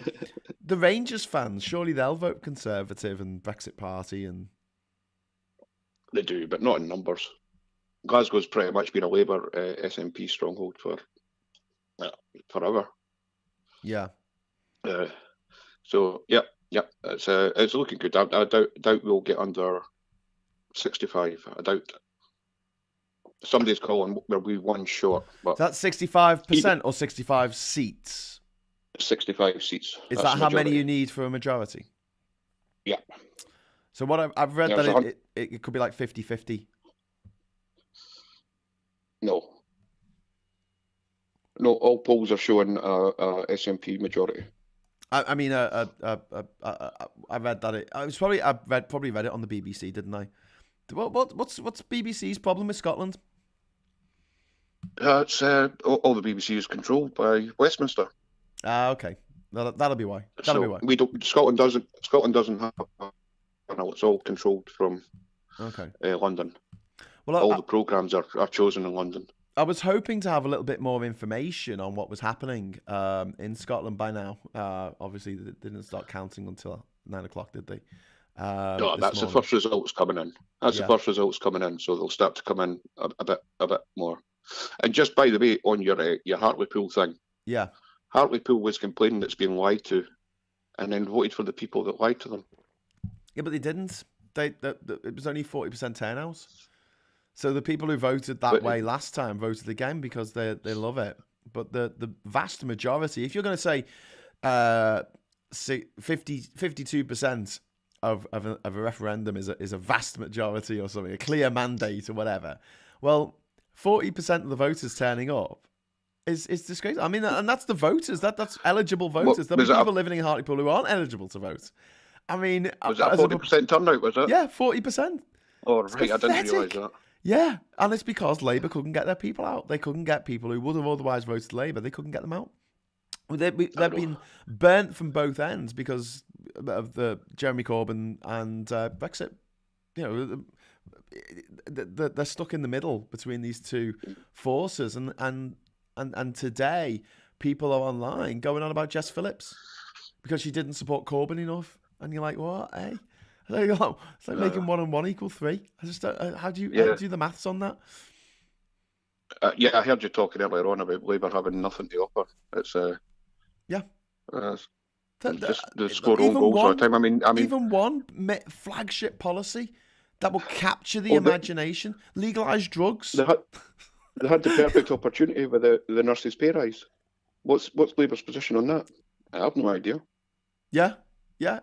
the Rangers fans. Surely they'll vote Conservative and Brexit Party, and they do, but not in numbers. Glasgow's pretty much been a Labour SNP stronghold for forever. Yeah. So it's looking good. I doubt we'll get under 65. I doubt. Somebody's calling where we one short, but that's 65% or 65 seats. 65 seats. Is that how many you need for a majority? Yeah. So what I've read that it could be like 50-50. No, all polls are showing SNP majority. I mean, I read that I probably read it on the BBC, didn't I? What's BBC's problem with Scotland? It's all the BBC is controlled by Westminster. Okay, that'll be why. That'll be why. We don't. Scotland doesn't have. It's all controlled from London. Well, all the programmes are chosen in London. I was hoping to have a little bit more information on what was happening in Scotland by now. Obviously, they didn't start counting until 9 o'clock, did they? No, that's the first results coming in. The first results coming in, so they'll start to come in a bit more. And just by the way, on your Hartlepool thing, Hartlepool was complaining that it's being lied to, and then voted for the people that lied to them. Yeah, but they didn't. It was only 40% turnout. So the people who voted that way last time voted again because they love it. But the vast majority, if you're going to say 52% of a referendum is a vast majority or something, a clear mandate or whatever, well, 40% of the voters turning up is disgraceful. I mean, and that's the voters. That's eligible voters. There'll be people living in Hartlepool who aren't eligible to vote. I mean, was that 40% turnout? Was it? Yeah, 40%. Oh, right, I didn't realise that. Yeah, and it's because Labour couldn't get their people out. They couldn't get people who would have otherwise voted Labour. They couldn't get them out. They've been burnt from both ends because of the Jeremy Corbyn and Brexit. You know, they're stuck in the middle between these two forces. And today, people are online going on about Jess Phillips because she didn't support Corbyn enough. And you're like, what, eh? It's like making 1 and 1 equal 3. I just how do you do the maths on that? I heard you talking earlier on about Labour having nothing to offer. It's just the score all goals all the time. I mean, even one flagship policy that will capture the imagination, legalise drugs. They had the perfect opportunity with the nurses' pay rise. What's Labour's position on that? I have no idea. Yeah,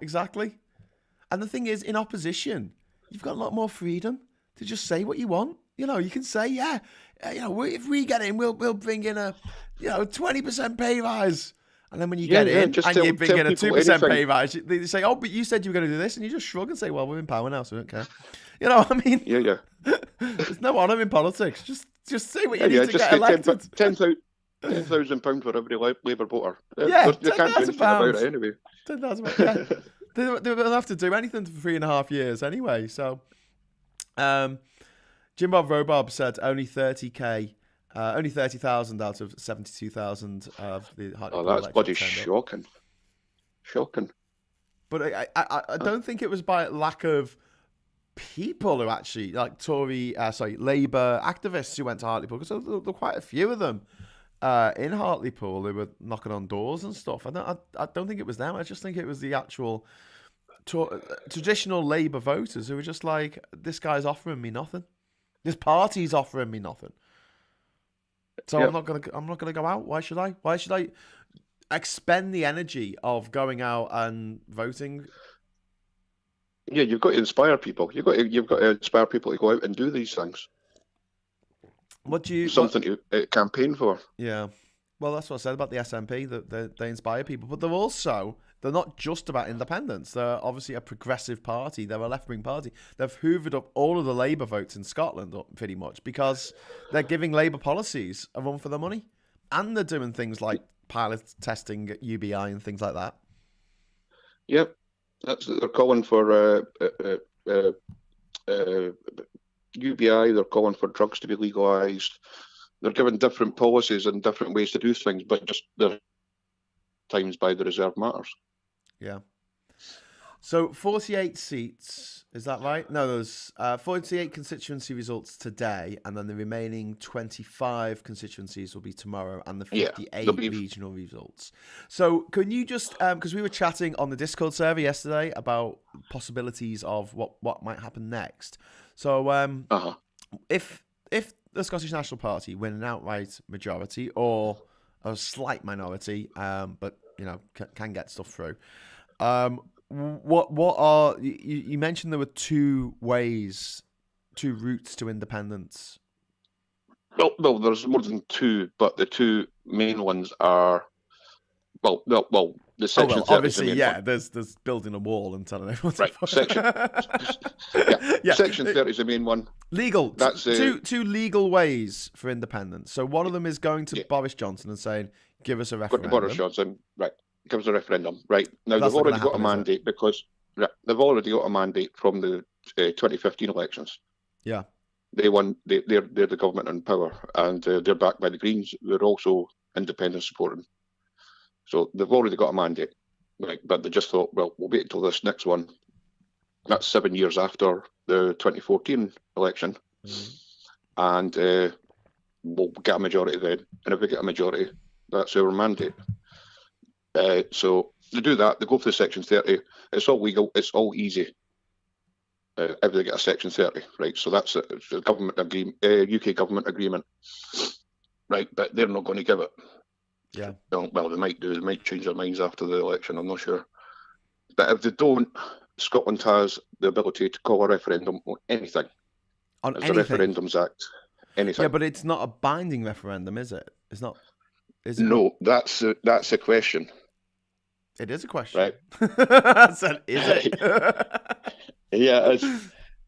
exactly. And the thing is, in opposition, you've got a lot more freedom to just say what you want. You know, you can say, if we get in, we'll bring in a 20% pay rise. And then when you get in and you bring in a 2% pay rise, they say, oh, but you said you were going to do this. And you just shrug and say, well, we're in power now, so we don't care. You know what I mean? Yeah. There's no honour in politics. Just say what you need to get elected. £10,000 for every Labour voter. They can't do anything about it anyway. £10,000, yeah. They don't have to do anything for 3.5 years anyway. So, Jim Bob Robob said only 30,000 out of 72,000 of the Hartlepool. Oh, that's bloody shocking. Shocking. But I don't think it was by lack of people who actually, like Labour activists who went to Hartlepool, because there were quite a few of them in Hartlepool who were knocking on doors and stuff. I don't think it was them. I just think it was the actual traditional Labour voters who were just like, this guy's offering me nothing. This party's offering me nothing. So I'm not gonna go out. Why should I? Why should I expend the energy of going out and voting? Yeah, you've got to inspire people. You've got to inspire people to go out and do these things. Something to campaign for? Yeah. Well, that's what I said about the SNP, that they inspire people, but they're also they're not just about independence. They're obviously a progressive party. They're a left-wing party. They've hoovered up all of the Labour votes in Scotland, pretty much, because they're giving Labour policies a run for their money. And they're doing things like pilot testing at UBI and things like that. Yep. They're calling for UBI, they're calling for drugs to be legalised. They're giving different policies and different ways to do things, but just the times by the reserve matters. Yeah. So 48 seats, is that right? No, there's 48 constituency results today, and then the remaining 25 constituencies will be tomorrow, and the 58 regional results. So can you just, because we were chatting on the Discord server yesterday about possibilities of what might happen next. So if the Scottish National Party win an outright majority or a slight minority, but can get stuff through, what are you mentioned there were two routes to independence? Well, there's more than two, but the two main ones are the section 30 obviously, is the main one. There's building a wall and telling everyone right. Section 30 is the main one. Legal. That's two legal ways for independence. So one of them is going to Boris Johnson and saying, "Give us a referendum." Boris Johnson, right? Give us a referendum, right? Now they've already got a mandate because they've already got a mandate from the 2015 elections. Yeah. They won. They're the government in power, and they're backed by the Greens. They're also independent supporting. So they've already got a mandate, right? But they just thought, well, we'll wait until this next one. That's 7 years after the 2014 election, and we'll get a majority then. And if we get a majority, that's our mandate. So they do that. They go for the Section 30. It's all legal. It's all easy. If they get a Section 30, right? So that's a government agreement, UK government agreement, right? But they're not going to give it. Yeah. Well, they might do. They might change their minds after the election. I'm not sure. But if they don't, Scotland has the ability to call a referendum on anything. On There's anything? a Referendums Act. Anything. Yeah, but it's not a binding referendum, is it? It's not. Is it? No, that's a question. It is a question. Right. I said, is it? Yeah,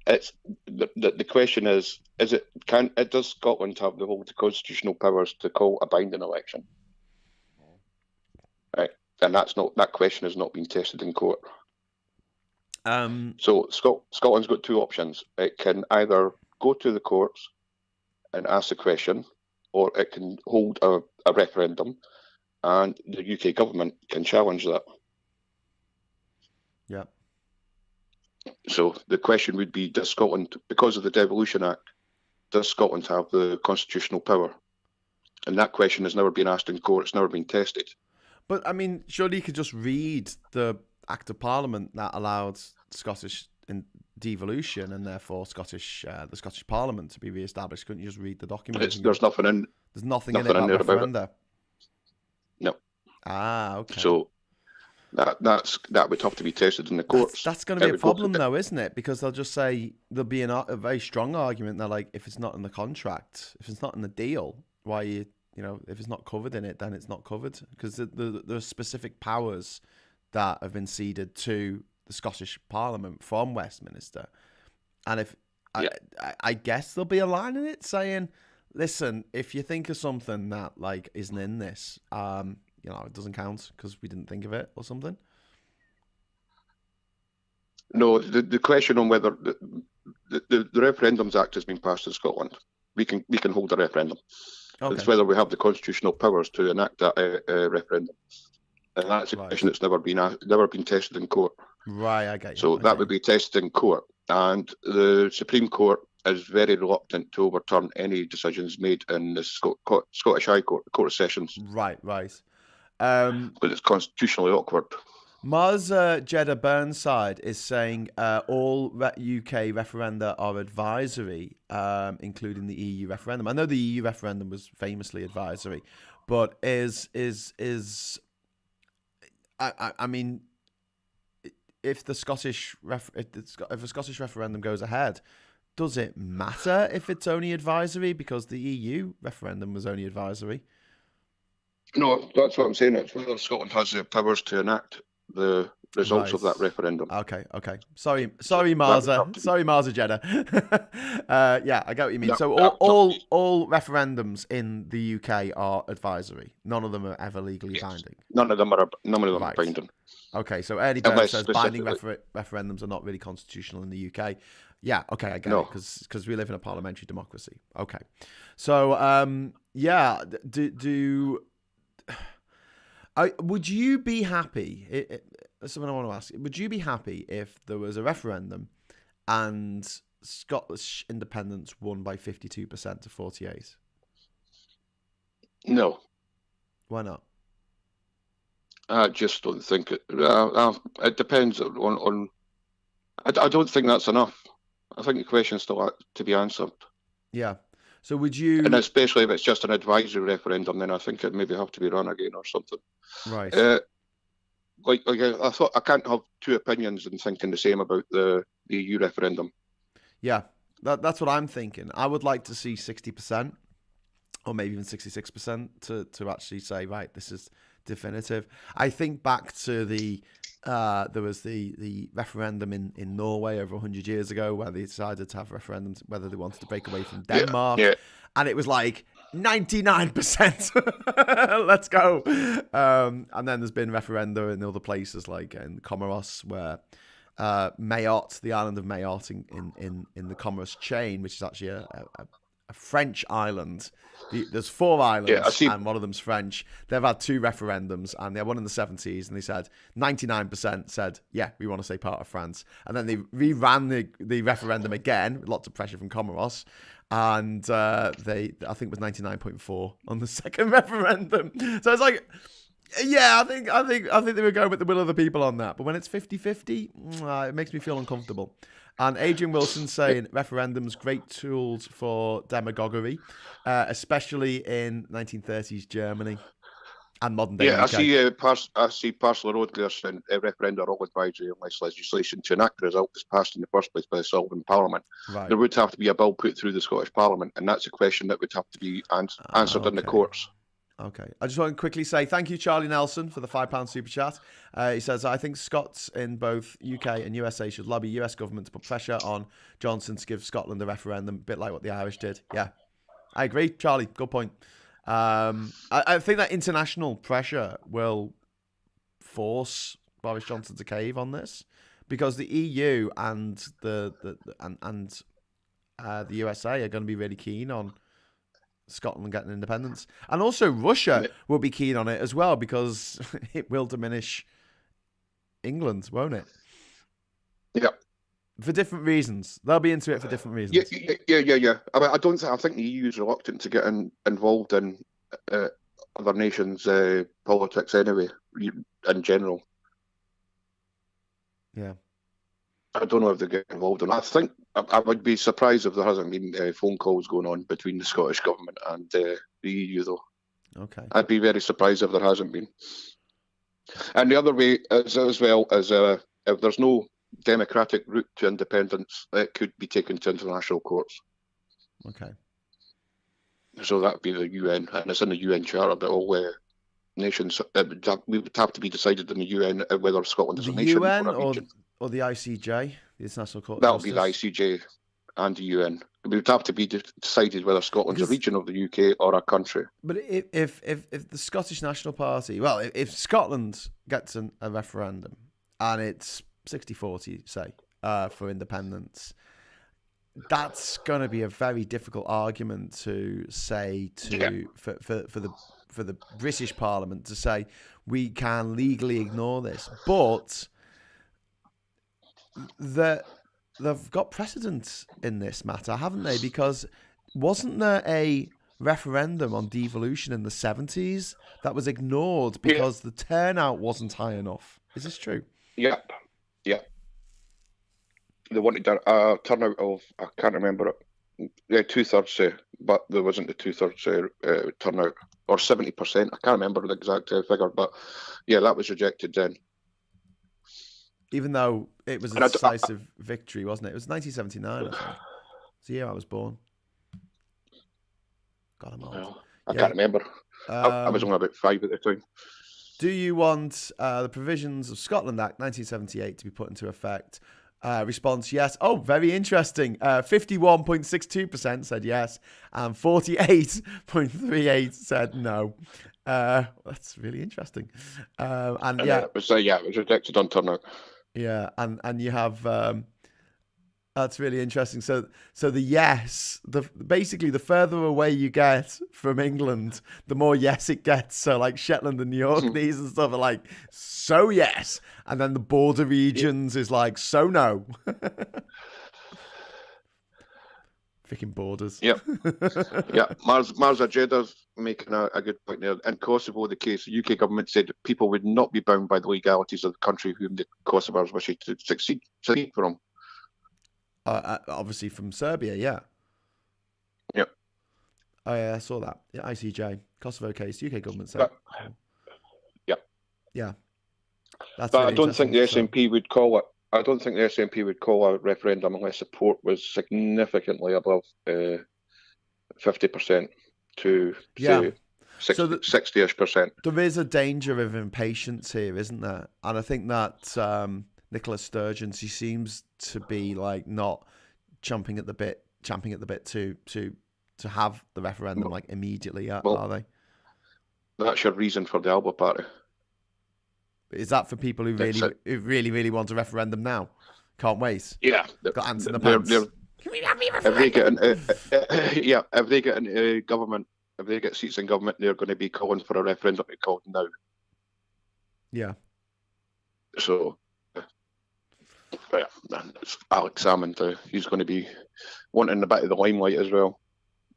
it's the question is it does Scotland have the whole constitutional powers to call a binding election? Right. And that question has not been tested in court. So Scotland's got two options. It can either go to the courts and ask the question, or it can hold a referendum, and the UK government can challenge that. Yeah. So the question would be, does Scotland, because of the Devolution Act, does Scotland have the constitutional power? And that question has never been asked in court. It's never been tested. But, I mean, surely you could just read the Act of Parliament that allowed Scottish devolution and therefore the Scottish Parliament to be re-established. Couldn't you just read the document? There's nothing in. There's nothing in it about referenda. No. Ah, okay. So that would have to be tested in the courts. That's going to be a problem, though, isn't it? Because they'll just say there'll be a very strong argument. They're like, if it's not in the contract, if it's not in the deal, why if it's not covered in it, then it's not covered. Because there are specific powers that have been ceded to the Scottish Parliament from Westminster, and I guess there'll be a line in it saying, listen, if you think of something that isn't in this, it doesn't count because we didn't think of it or something. No, the question on whether the Referendums Act has been passed in Scotland, we can hold a referendum. Okay. It's whether we have the constitutional powers to enact that referendum, and that's a question that's never been tested in court. Right, I get you. So that would be tested in court, and the Supreme Court is very reluctant to overturn any decisions made in the Scottish High Court, the Court of Sessions. Right. Because it's constitutionally awkward. Mars Jeddah Burnside is saying all UK referenda are advisory, including the EU referendum. I know the EU referendum was famously advisory, but I mean, if a Scottish referendum goes ahead, does it matter if it's only advisory because the EU referendum was only advisory? No, that's what I'm saying. It's whether Scotland has the powers to enact the results of that referendum. Okay. Sorry, Marza. Sorry, Marza Jeddah. Yeah, I get what you mean. So all referendums in the UK are advisory. None of them are ever legally binding. None of them are binding. Okay, so Eddie Burns says binding referendums are not really constitutional in the UK. Yeah, okay, I get it, because we live in a parliamentary democracy. Okay, so would you be happy? That's something I want to ask. Would you be happy if there was a referendum and Scottish independence won by 52% to 48%? No. Why not? I just don't think it. It depends on. I don't think that's enough. I think the question's still to be answered. Yeah. So would you? And especially if it's just an advisory referendum, then I think it maybe have to be run again or something. Right. Like I thought, I can't have two opinions and thinking the same about the EU referendum. Yeah, that's what I'm thinking. I would like to see 60%, or maybe even 66% to actually say, right, this is definitive. I think back to there was the referendum in Norway over 100 years ago where they decided to have referendums whether they wanted to break away from Denmark. Yeah. And it was like 99%. Let's go. And then there's been referenda in other places like in Comoros where Mayotte, the island of Mayotte in the Comoros chain, which is actually a French island. There's 4 islands and one of them's French. They've had 2 referendums and they had one in the 70s and they said 99% said, yeah, we want to stay part of France. And then they reran the referendum again with lots of pressure from Comoros. And I think it was 99.4 on the second referendum. So it's like, yeah, I think they were going with the will of the people on that. But when it's 50-50, it makes me feel uncomfortable. And Adrian Wilson saying referendums great tools for demagoguery, especially in 1930s Germany and modern day UK. I see Parcel Road there's a referenda all advisory unless legislation to enact the result is passed in the first place by the Sovereign Parliament. Right. There would have to be a bill put through the Scottish Parliament, and that's a question that would have to be answered in the courts. Okay. I just want to quickly say thank you, Charlie Nelson, for the £5 super chat. He says, I think Scots in both UK and USA should lobby US government to put pressure on Johnson to give Scotland a referendum, a bit like what the Irish did. Yeah, I agree, Charlie. Good point. I think that international pressure will force Boris Johnson to cave on this because the EU and the USA are going to be really keen on Scotland getting independence, and also Russia will be keen on it as well because it will diminish England, won't it? Yeah, for different reasons. They'll be into it for different reasons. Yeah. I think the EU is reluctant to get involved in other nations' politics anyway, in general. Yeah. I don't know if they get involved in. I think I would be surprised if there hasn't been phone calls going on between the Scottish government and the EU, though. Okay. I'd be very surprised if there hasn't been. And the other way is as well is if there's no democratic route to independence, it could be taken to international courts. Okay. So that would be the UN, and it's in the UN Charter that all nations we would have to be decided in the UN whether Scotland is a nation UN or a region. Or the ICJ, the International Court of That would Justice? be the ICJ and the UN. It would have to be decided whether Scotland's a region of the UK or a country. But if the Scottish National Party, well, if Scotland gets a referendum and it's 60-40, say, for independence, that's going to be a very difficult argument to say for the British Parliament to say we can legally ignore this, but they've got precedent in this matter, haven't they? Because wasn't there a referendum on devolution in the 70s that was ignored because the turnout wasn't high enough? Is this true? Yep. They wanted a turnout of, I can't remember it, 2/3, but there wasn't the 2/3 turnout, or 70%. I can't remember the exact figure, but yeah, that was rejected then. Even though it was a decisive victory, wasn't it? It was 1979, I think. It's the year I was born. God, I'm old. Well, I can't remember. I was only about 5 at the time. Do you want the provisions of Scotland Act 1978 to be put into effect? Response, yes. Oh, very interesting. 51.62% said yes, and 48.38 said no. That's really interesting. And yeah, it was rejected on turnout. yeah, and you have that's really interesting. So the yes, basically the further away you get from England, the more yes it gets. So like Shetland and New Orkneys and stuff are like so yes, and then the border regions is like so no. Freaking borders. Yep. Yeah. Mars Ajeda's making a good point there. In Kosovo, the case, the UK government said that people would not be bound by the legalities of the country whom the Kosovars wish to succeed from. Obviously from Serbia, yeah. Yep. Oh yeah, I saw that. Yeah, ICJ, Kosovo case, UK government said. Yeah. Yeah. That's but really I don't think the interesting. SNP would call it. I don't think the SNP would call a referendum unless support was significantly above 50% to say 60-ish percent. There is a danger of impatience here, isn't there? And I think that Nicola Sturgeon, she seems to be like not champing at the bit to have the referendum like immediately. Are they? That's your reason for the Alba Party. Is that for people who really want a referendum now? Can't wait. Yeah, got ants in the pants. Can we have me referendum? If they get into government, if they get seats in government, they're going to be calling for a referendum to be called now. Yeah. So, it's Alex Salmond. He's going to be wanting a bit of the limelight as well.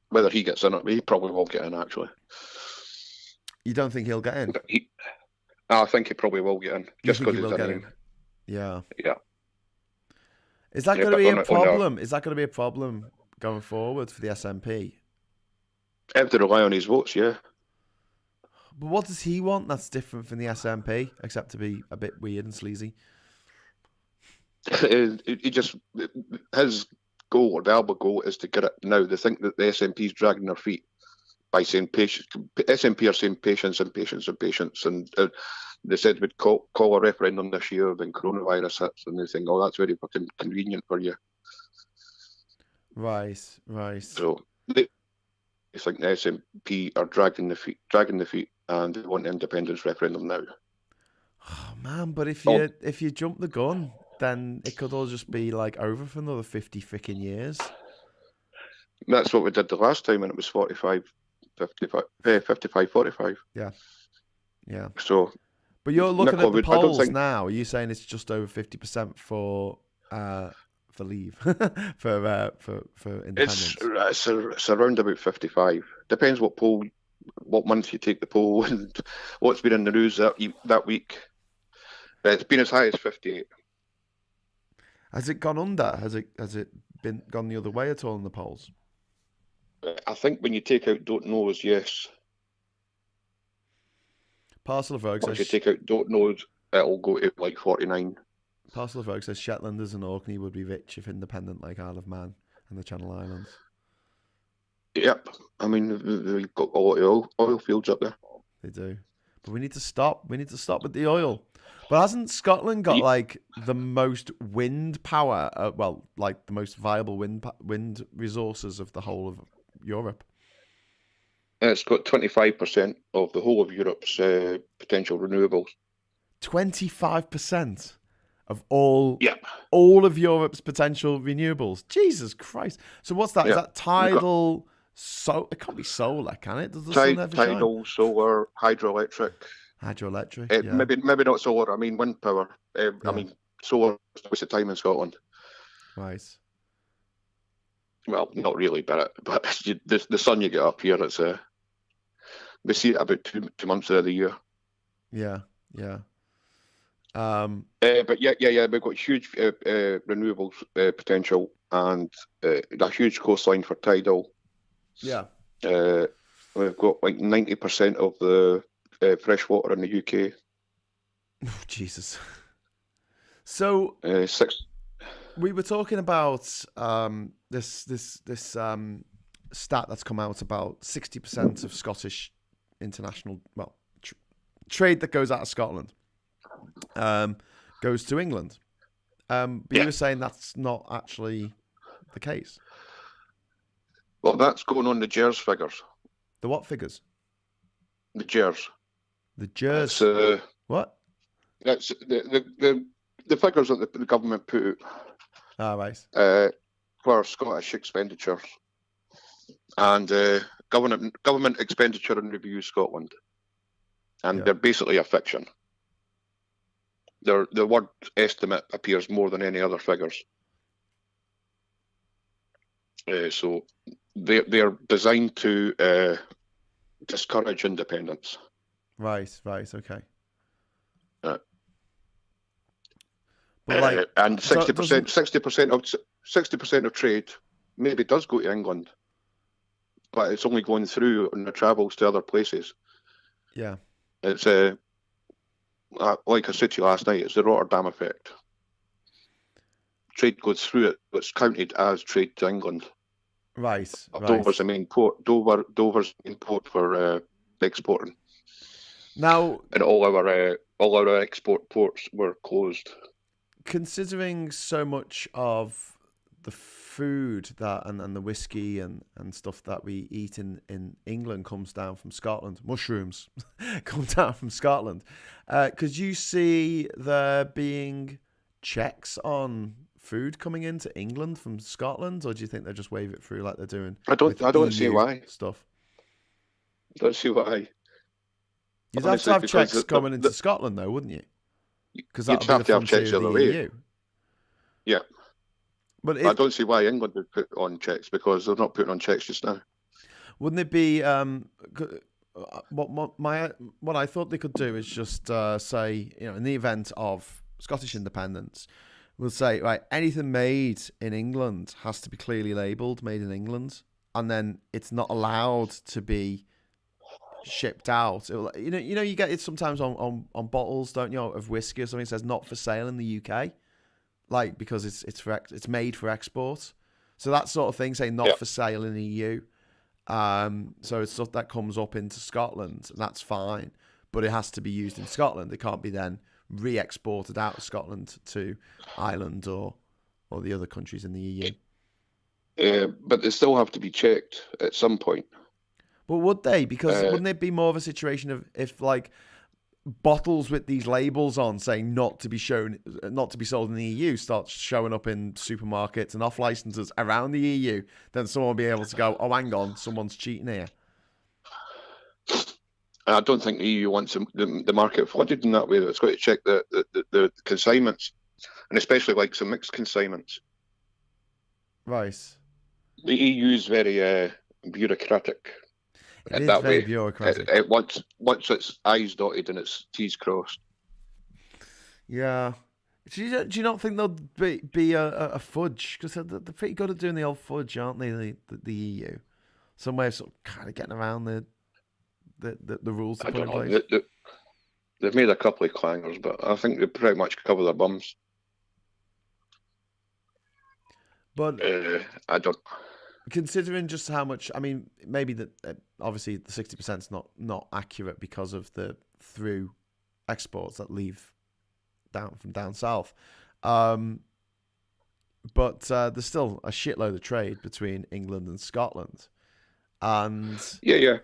Whether he gets in it, he probably will get in. Actually, you don't think he'll get in? I think he probably will get in, just because he's in. Yeah. Yeah. Is that going to be a problem? Is that going to be a problem going forward for the SNP? If they rely on his votes, yeah. But what does he want that's different from the SNP, except to be a bit weird and sleazy? His goal, or the Alba goal, is to get it now. They think that the SNP is dragging their feet by saying patience. SNP are saying patience, and they said we'd call a referendum this year, then coronavirus hits, and they think, oh, that's very fucking convenient for you. Right. So they think the SNP are dragging the feet, and they want an independence referendum now. Oh man, but if you jump the gun, then it could all just be like over for another 50 freaking years. That's what we did the last time, and it was 45. 45. Yeah. So, but you're looking at the polls now. Are you saying it's just over 50% for leave for independence? It's around about 55. Depends what month you take the poll, and what's been in the news that week. It's been as high as 58. Has it gone under? Has it gone the other way at all in the polls? I think when you take out don't knows, yes. Parcel of Vogue says... If you take out don't knows, it'll go to like 49. Parcel of Vogue says Shetlanders and Orkney would be rich if independent like Isle of Man and the Channel Islands. Yep. I mean, we've got a lot of oil fields up there. They do. But we need to stop. We need to stop with the oil. But hasn't Scotland got like the most wind power? Like the most viable wind resources of the whole of Europe? It's got 25% of the whole of Europe's potential renewables. 25% of all of Europe's potential renewables. Jesus Christ! So what's that? Is that tidal? It can't be solar, can it? Does the sun ever shine? Tidal, solar, hydroelectric. Maybe not solar. I mean wind power. I mean solar is a waste of time in Scotland. Right. Well, not really, but the sun you get up here, it's we see it about 2 months out of the year. Yeah. But we've got huge renewables potential and a huge coastline for tidal. Yeah. We've got like 90% of the fresh water in the UK. Oh, Jesus. So we were talking about this stat that's come out about 60% of Scottish international trade that goes out of Scotland goes to England. But you were saying that's not actually the case. Well, that's going on the GERS figures. The what figures? The GERS. The GERS. What? That's the figures that the government put Right. for Scottish expenditures and government expenditure and review Scotland, and they're basically a fiction. The word estimate appears more than any other figures. So they're designed to discourage independence. Right. Okay. And 60% of trade maybe does go to England, but it's only going through on the travels to other places. Yeah. It's like I said to you last night, it's the Rotterdam effect. Trade goes through it, but it's counted as trade to England. Right. Dover's the main port. Dover's the main port for exporting. Now, and all our export ports were closed. Considering so much of the food that and the whiskey and stuff that we eat in England comes down from Scotland, mushrooms come down from Scotland, could you see there being checks on food coming into England from Scotland, or do you think they just wave it through like they're doing? I don't see why. Stuff. I don't see why. You'd have to have checks coming into Scotland, though, wouldn't you? Because that would be the frontier of the EU. Yeah. But I don't see why England would put on checks, because they're not putting on checks just now. Wouldn't it be what I thought they could do is just say, in the event of Scottish independence, we'll say, right, anything made in England has to be clearly labelled made in England, and then it's not allowed to be shipped out. You get it sometimes on bottles, don't you, of whiskey or something. It says not for sale in the UK, like because it's made for export. So that sort of thing, saying not for sale in the EU. So it's stuff that comes up into Scotland, and that's fine, but it has to be used in Scotland. It can't be then re-exported out of Scotland to Ireland or the other countries in the EU. But they still have to be checked at some point. But would they? Because wouldn't it be more of a situation of if like bottles with these labels on saying not to be sold in the EU starts showing up in supermarkets and off licenses around the EU, then someone will be able to go, oh, hang on, someone's cheating here. I don't think the EU wants the market flooded in that way. It's got to check the consignments, and especially like some mixed consignments. Right. The EU is very bureaucratic. It is very bureaucratic. It wants its I's dotted and its T's crossed. Yeah. Do you not think there'll be a fudge? Because they're pretty good at doing the old fudge, aren't they, the EU? Some way of sort of kind of getting around the rules they put in place. They've made a couple of clangers, but I think they pretty much cover their bums. But I don't... Considering just how much, I mean, maybe that obviously the 60% is not accurate because of the through exports that leave down south, but there's still a shitload of trade between England and Scotland, and yeah,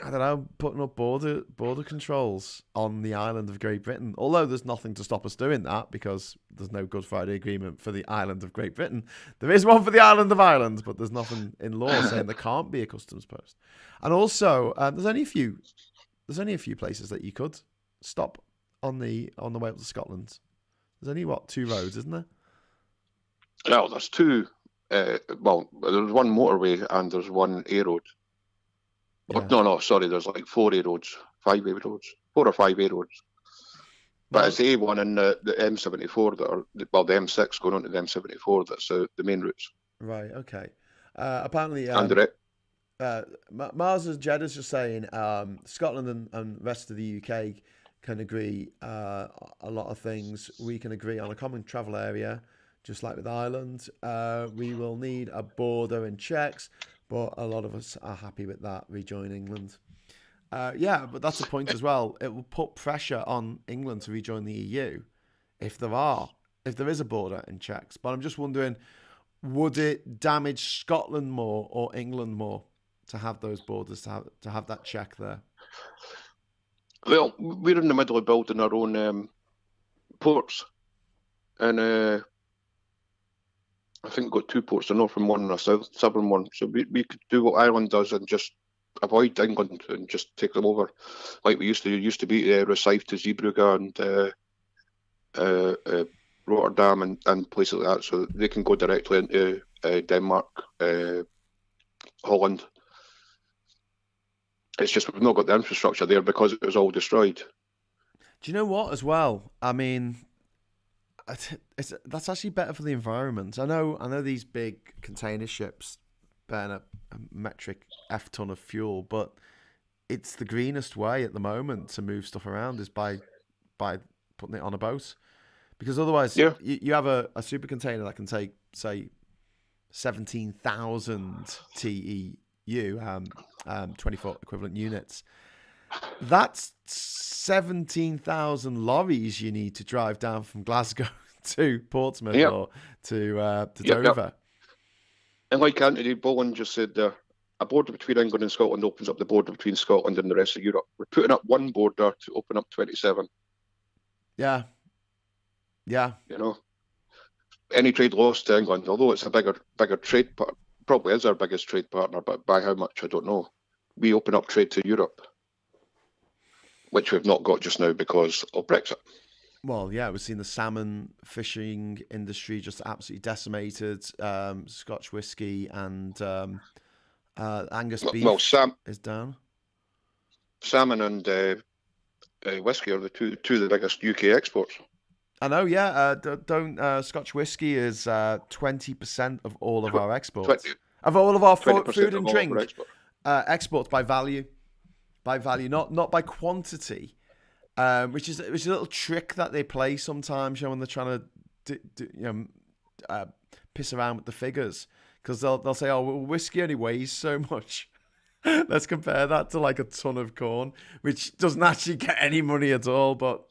I don't know, putting up border controls on the island of Great Britain. Although there's nothing to stop us doing that because there's no Good Friday Agreement for the island of Great Britain. There is one for the island of Ireland, but there's nothing in law saying there can't be a customs post. And also, there's only a few places that you could stop on the way up to Scotland. There's only 2 roads, isn't there? No, there's 2. There's one motorway and there's one A road. Yeah. No, sorry, there's like 4 A roads, 5 A roads, 4 or 5 A roads. But it's the A1 and the M74 that are, the M6 going on to the M74, that's the main routes. Right, okay. Apparently, Mars Jeddah's just saying Scotland and rest of the UK can agree a lot of things. We can agree on a common travel area, just like with Ireland. We will need a border and checks, but a lot of us are happy with that, rejoin England. Yeah, but that's the point as well. It will put pressure on England to rejoin the EU if there is a border in checks. But I'm just wondering, would it damage Scotland more or England more to have those borders, to have that check there? Well, we're in the middle of building our own ports, and I think we've got two ports, a northern one and a southern one. So we could do what Ireland does and just avoid England and just take them over, like we used to. It used to be Rosyth to Zeebrugge and Rotterdam and places like that, so they can go directly into Denmark, Holland. It's just we've not got the infrastructure there because it was all destroyed. Do you know what, as well? I mean, that's actually better for the environment. I know these big container ships burn a metric F ton of fuel, but it's the greenest way at the moment to move stuff around is by putting it on a boat. Because otherwise, you have a super container that can take, say, 17,000 TEU, 20-foot equivalent units. That's 17,000 lorries you need to drive down from Glasgow to Portsmouth or to Dover. Yep. And like Anthony Boland just said there, a border between England and Scotland opens up the border between Scotland and the rest of Europe. We're putting up one border to open up 27. Yeah. Yeah. You know, any trade lost to England, although it's a bigger trade partner, probably is our biggest trade partner, but by how much, I don't know. We open up trade to Europe, which we've not got just now because of Brexit. Well, yeah, we've seen the salmon fishing industry just absolutely decimated. Scotch whiskey and Angus beef is down. Salmon and whiskey are the two of the biggest UK exports. I know, yeah. Scotch whiskey is 20% of all of our exports. Of all of our food and drink exports by value. By value, not by quantity. Which is a little trick that they play sometimes, when they're trying to piss around with the figures. Because they'll say, oh, well, whiskey only weighs so much. Let's compare that to like a ton of corn, which doesn't actually get any money at all. But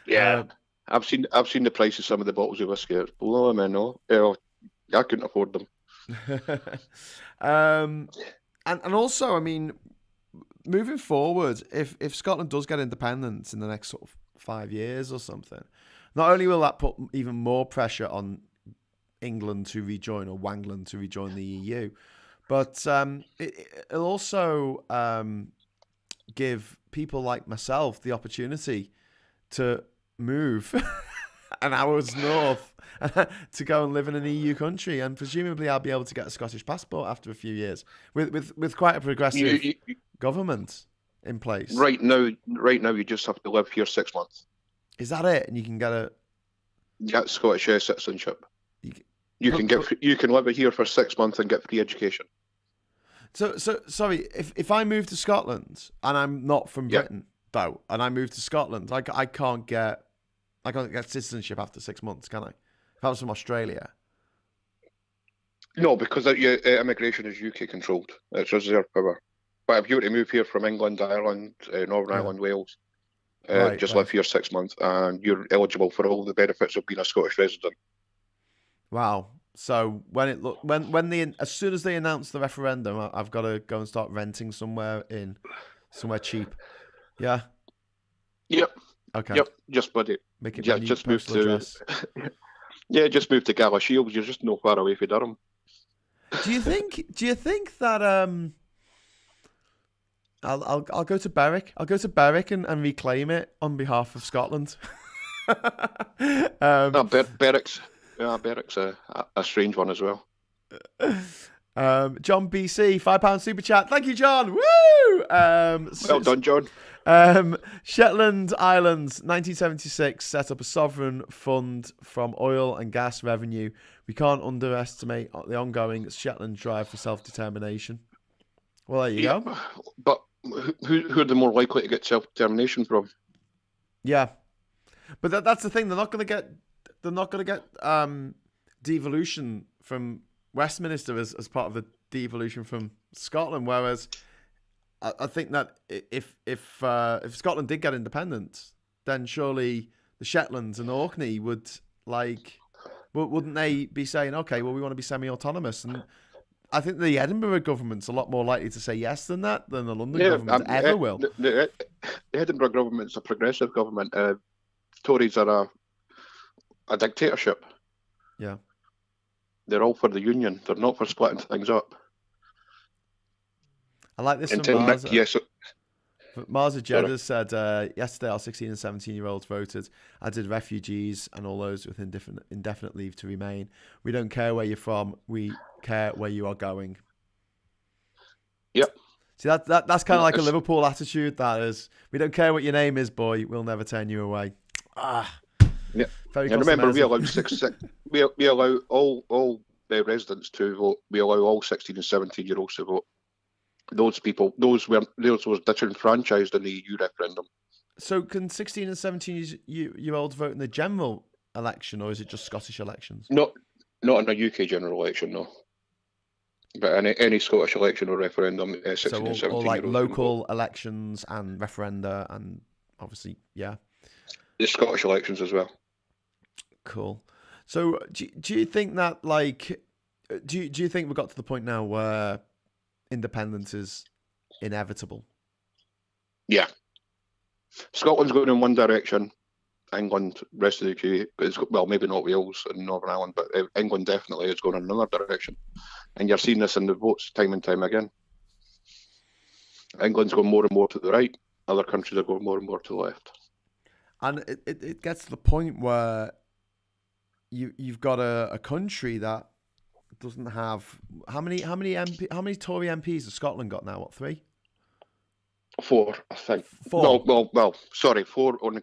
yeah. I've seen the price of some of the bottles of whiskey. It's below them, I know. I couldn't afford them. And also, I mean, moving forward, if Scotland does get independence in the next sort of 5 years or something, not only will that put even more pressure on England to rejoin or Wangland to rejoin the EU, but it'll also give people like myself the opportunity to move an hour's north to go and live in an EU country, and presumably I'll be able to get a Scottish passport after a few years with quite a progressive government in place. Right now you just have to live here 6 months. Is that it? And you can get Scottish citizenship. You can live here for 6 months and get free education. So sorry, if I move to Scotland and I'm not from Britain though, and I move to Scotland, I can't get citizenship after 6 months, can I? If I was from Australia. No, because immigration is UK controlled. It's reserve power. But if you were to move here from England, Ireland, Northern Ireland, Wales, live here 6 months, and you're eligible for all the benefits of being a Scottish resident. Wow. So as soon as they announce the referendum, I've got to go and start renting somewhere cheap. Yeah. Yep. Okay. Yep. Just buddy. Make it just move to address. Just move to Galashiels. You're just not far away from Durham. Do you think that I'll go to Berwick. I'll go to Berwick and reclaim it on behalf of Scotland. Berwick's. Yeah, Berwick's a strange one as well. John BC, £5 super chat. Thank you, John. Woo! Well done, John. Shetland Islands, 1976, set up a sovereign fund from oil and gas revenue. We can't underestimate the ongoing Shetland drive for self-determination. Well, there you go. But who are they more likely to get self-determination from? Yeah, but that's the thing. They're not going to get devolution from Westminster as part of the devolution from Scotland. Whereas I think that if Scotland did get independent, then surely the Shetlands and Orkney would wouldn't they be saying, okay, well, we want to be semi-autonomous? And I think the Edinburgh government's a lot more likely to say yes than that than the London government ever will. The Edinburgh government's a progressive government. Tories are a dictatorship. Yeah. They're all for the union. They're not for splitting things up. I like this from Marza. Yes. Marza Jeddah said, yesterday our 16 and 17-year-olds voted, as did refugees and all those with indefinite leave to remain. We don't care where you're from. We care where you are going. Yep. See, that's kind of like a Liverpool attitude. That is, we don't care what your name is, boy. We'll never turn you away. Yeah. Very. And remember, we allow we allow all the residents to vote. We allow all 16 and 17-year-olds to vote. Those people, those were disenfranchised in the EU referendum. So can 16 and 17-year-olds vote in the general election, or is it just Scottish elections? Not in a UK general election, no. But any Scottish election or referendum, 16 and 17-year-olds. Or like local elections and referenda, and obviously, yeah. The Scottish elections as well. Cool. So do you think that, like, do you think we got to the point now where independence is inevitable? Yeah. Scotland's going in one direction. England, rest of the UK, well, maybe not Wales and Northern Ireland, but England definitely is going in another direction. And you're seeing this in the votes time and time again. England's going more and more to the right. Other countries are going more and more to the left. And it gets to the point where you've got a country that doesn't have how many Tory MPs has Scotland got now? What, 3? 4, I think. 4. Well, sorry, 4 on the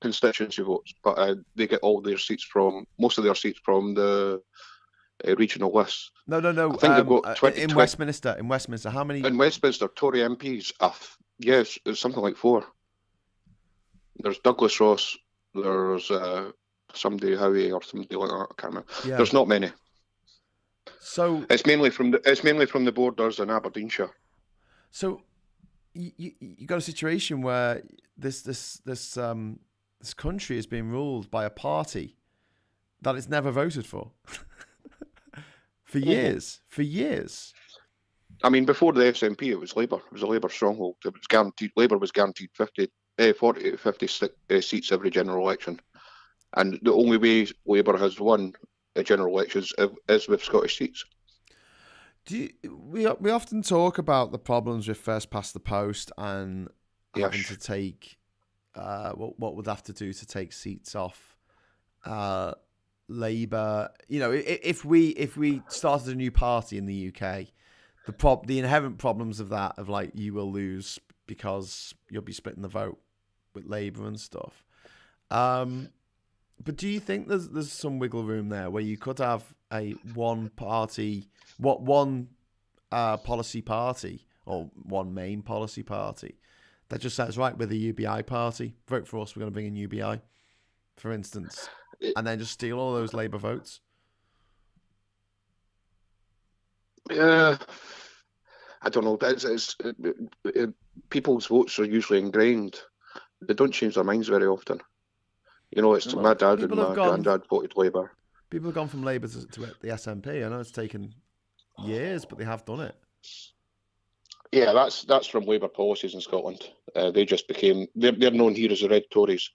constituency votes, but they get all their seats most of their seats from the regional lists. No. I think they've got 20, in Westminster. In Westminster, how many? In Westminster, Tory MPs. Yes, it's something like 4. There's Douglas Ross. There's somebody Howie or somebody like that. I can't remember. Yeah. There's not many. So it's mainly from the borders in Aberdeenshire. So you got a situation where this country is being ruled by a party that it's never voted for for years. For years. I mean, before the SNP, it was Labour. It was a Labour stronghold. It was guaranteed. Labour was guaranteed 40 to 50 seats every general election, and the only way Labour has won a general elections is with Scottish seats. We often talk about the problems with first past the post and having to take what would have to do to take seats off Labour. You know, if we started a new party in the UK, the inherent problems of that, of like, you will lose because you'll be splitting the vote with Labour and stuff. But do you think there's some wiggle room there where you could have a one policy party or one main policy party that just says, right, we're the UBI party, vote for us, we're going to bring in UBI, for instance, and then just steal all those Labour votes? Yeah, I don't know. People's votes are usually ingrained. They don't change their minds very often. You know, it's my dad and my granddad voted Labour. People have gone from Labour to the SNP. I know it's taken years, but they have done it. Yeah, that's from Labour policies in Scotland. They just became they're known here as the Red Tories.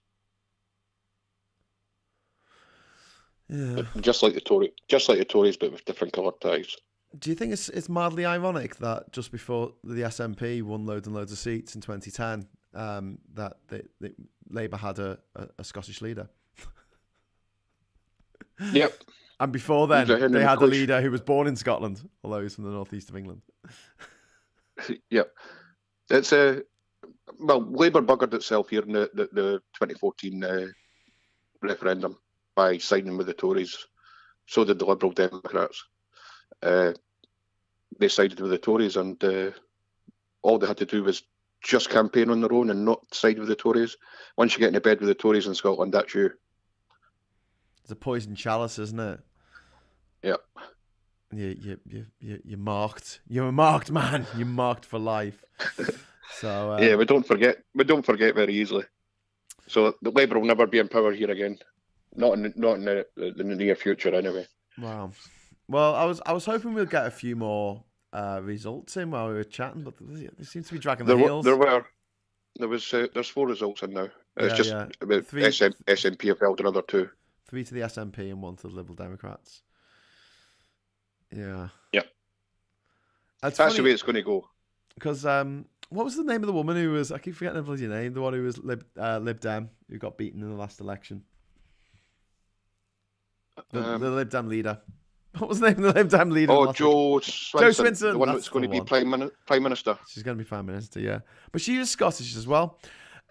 Yeah, just like the Tories, but with different coloured ties. Do you think it's mildly ironic that just before the SNP won loads and loads of seats in 2010, that Labour had a Scottish leader? Yep. And before then, they had a leader who was born in Scotland, although he's from the northeast of England. Yep. It's Labour buggered itself here in the 2014 referendum by siding with the Tories. So did the Liberal Democrats. They sided with the Tories, and all they had to do was just campaign on their own and not side with the Tories. Once you get into bed with the Tories in Scotland, that's you. It's a poison chalice, isn't it? Yeah. You're marked. You're a marked man. You're marked for life. So yeah, we don't forget very easily. So the Labour will never be in power here again. Not in the near future, anyway. Wow. Well, I was hoping we'd get a few more results in while we were chatting, but they seem to be dragging their heels. There's 4 results in now. It's Yeah, just yeah. about SNP have held another 2. 3 to the SNP and 1 to the Liberal Democrats. Yeah. Yeah. That's the way it's going to go. Because what was the name of the woman who was? I keep forgetting her bloody name. The one who was Lib Dem who got beaten in the last election. The Lib Dem leader. What was the name of the Lib Dem leader? Oh, Jo Swinson. The one that's going to be Prime Minister. She's going to be Prime Minister, yeah. But she was Scottish as well.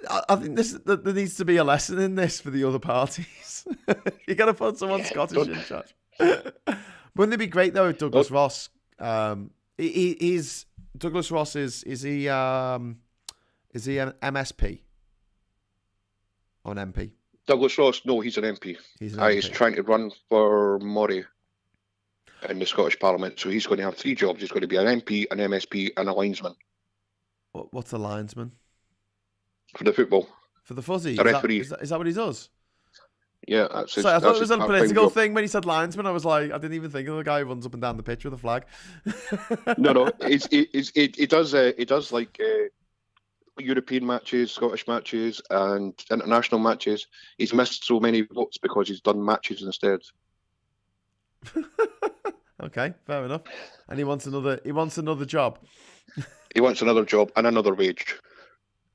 I think there needs to be a lesson in this for the other parties. You got to put someone Scottish in charge. Wouldn't it be great though if Douglas Ross? Douglas Ross is he an MSP or an MP? Douglas Ross, no, he's an MP. He's trying to run for Moray in the Scottish Parliament, so he's going to have 3 jobs. He's going to be an MP, an MSP, and a linesman. What's a linesman? For the football. For the fuzzy? A referee. Is that what he does? Yeah, that's his. So I thought it was a political job. thing when he said linesman. I was like, I didn't even think of the guy who runs up and down the pitch with a flag. No, he does like European matches, Scottish matches, and international matches. He's missed so many votes because he's done matches instead. Okay, fair enough. And he wants another job. He wants another job and another wage.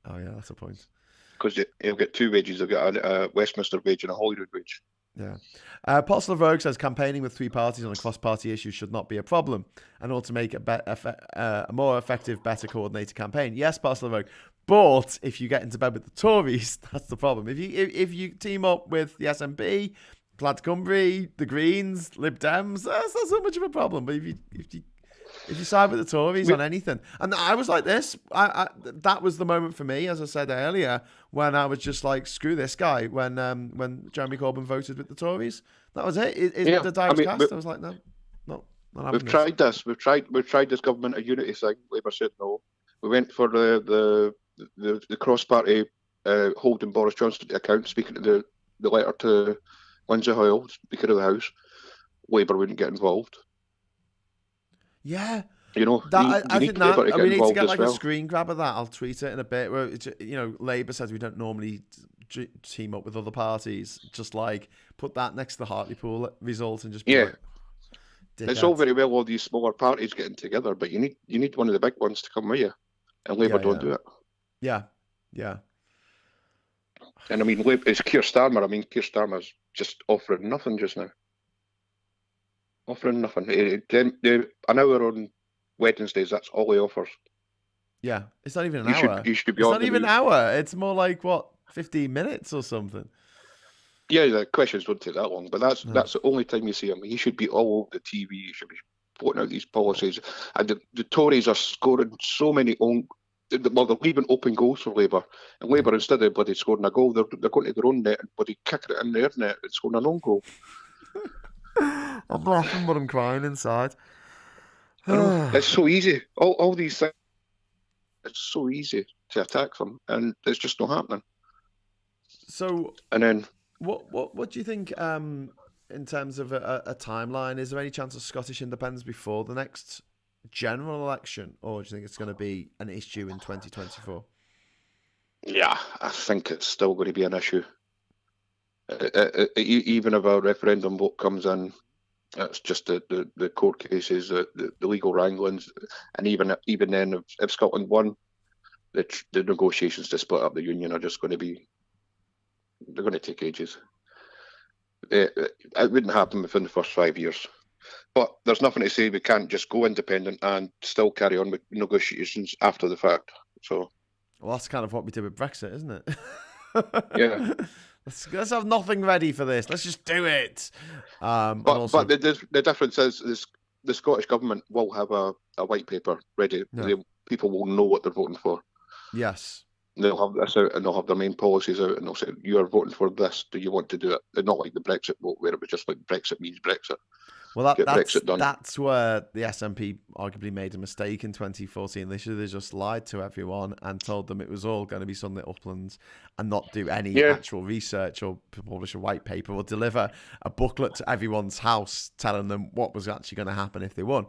Oh yeah, that's a point. Because he'll get 2 wages. He'll get a Westminster wage and a Holyrood wage. Yeah. Apostle of Rogue says campaigning with 3 parties on a cross-party issue should not be a problem, and ought to make a more effective, better coordinated campaign. Yes, Apostle of Rogue. But if you get into bed with the Tories, that's the problem. If you team up with the SNP, Plaid Cymru, the Greens, Lib Dems, that's not so much of a problem. But if you side with the Tories on anything, and I was like this, that was the moment for me, as I said earlier, when I was just like, screw this guy. When Jeremy Corbyn voted with the Tories, that was it. The die was cast. I was like, no, not having We've tried this. We've tried this government of unity thing. Labour said no. We went for the cross-party holding Boris Johnson to account, speaking to the letter to Lindsay Hoyle, Speaker of the House. Labour wouldn't get involved. Yeah, you know, I think that we need to get like well. a screen grab of that. I'll tweet it in a bit. Where Labour says we don't normally team up with other parties. Just like put that next to the Hartlepool result and just be like, it's all very well all these smaller parties getting together, but you need one of the big ones to come with you, and Labour don't do it. Yeah. And I mean, it's Keir Starmer. I mean, Keir Starmer's just offering nothing just now. Offering nothing. An hour on Wednesdays, that's all he offers. Yeah, it's not even an hour. It's not even an hour. It's more like, 15 minutes or something? Yeah, the questions don't take that long, but that's the only time you see him. He should be all over the TV. He should be putting out these policies. And the Tories are scoring so many they're leaving open goals for Labour. And Labour, instead of bloody scoring a goal, they're going to their own net and bloody kicking it in their net and scoring an own goal. I'm laughing, but I'm crying inside. It's so easy. All these things, it's so easy to attack them, and it's just not happening. So, and then what do you think in terms of a timeline? Is there any chance of Scottish independence before the next general election, or do you think it's going to be an issue in 2024? Yeah, I think it's still going to be an issue. Even if a referendum vote comes in, it's just the court cases, the legal wranglings, and even then, if Scotland won, the negotiations to split up the union are just going to be, they're going to take ages. It wouldn't happen within the first 5 years. But there's nothing to say we can't just go independent and still carry on with negotiations after the fact. So, well, that's kind of what we did with Brexit, isn't it? Yeah. Let's have nothing ready for this. Let's just do it. But the difference is the Scottish government will have a white paper ready. Yeah. People will know what they're voting for. Yes. they'll have this out and they'll have their main policies out and they'll say, you are voting for this, do you want to do it? And not like the Brexit vote where it was just like Brexit means Brexit. Well, Brexit done. That's where the SNP arguably made a mistake in 2014. They should have just lied to everyone and told them it was all going to be sunlit uplands and not do any actual research or publish a white paper or deliver a booklet to everyone's house telling them what was actually going to happen if they won.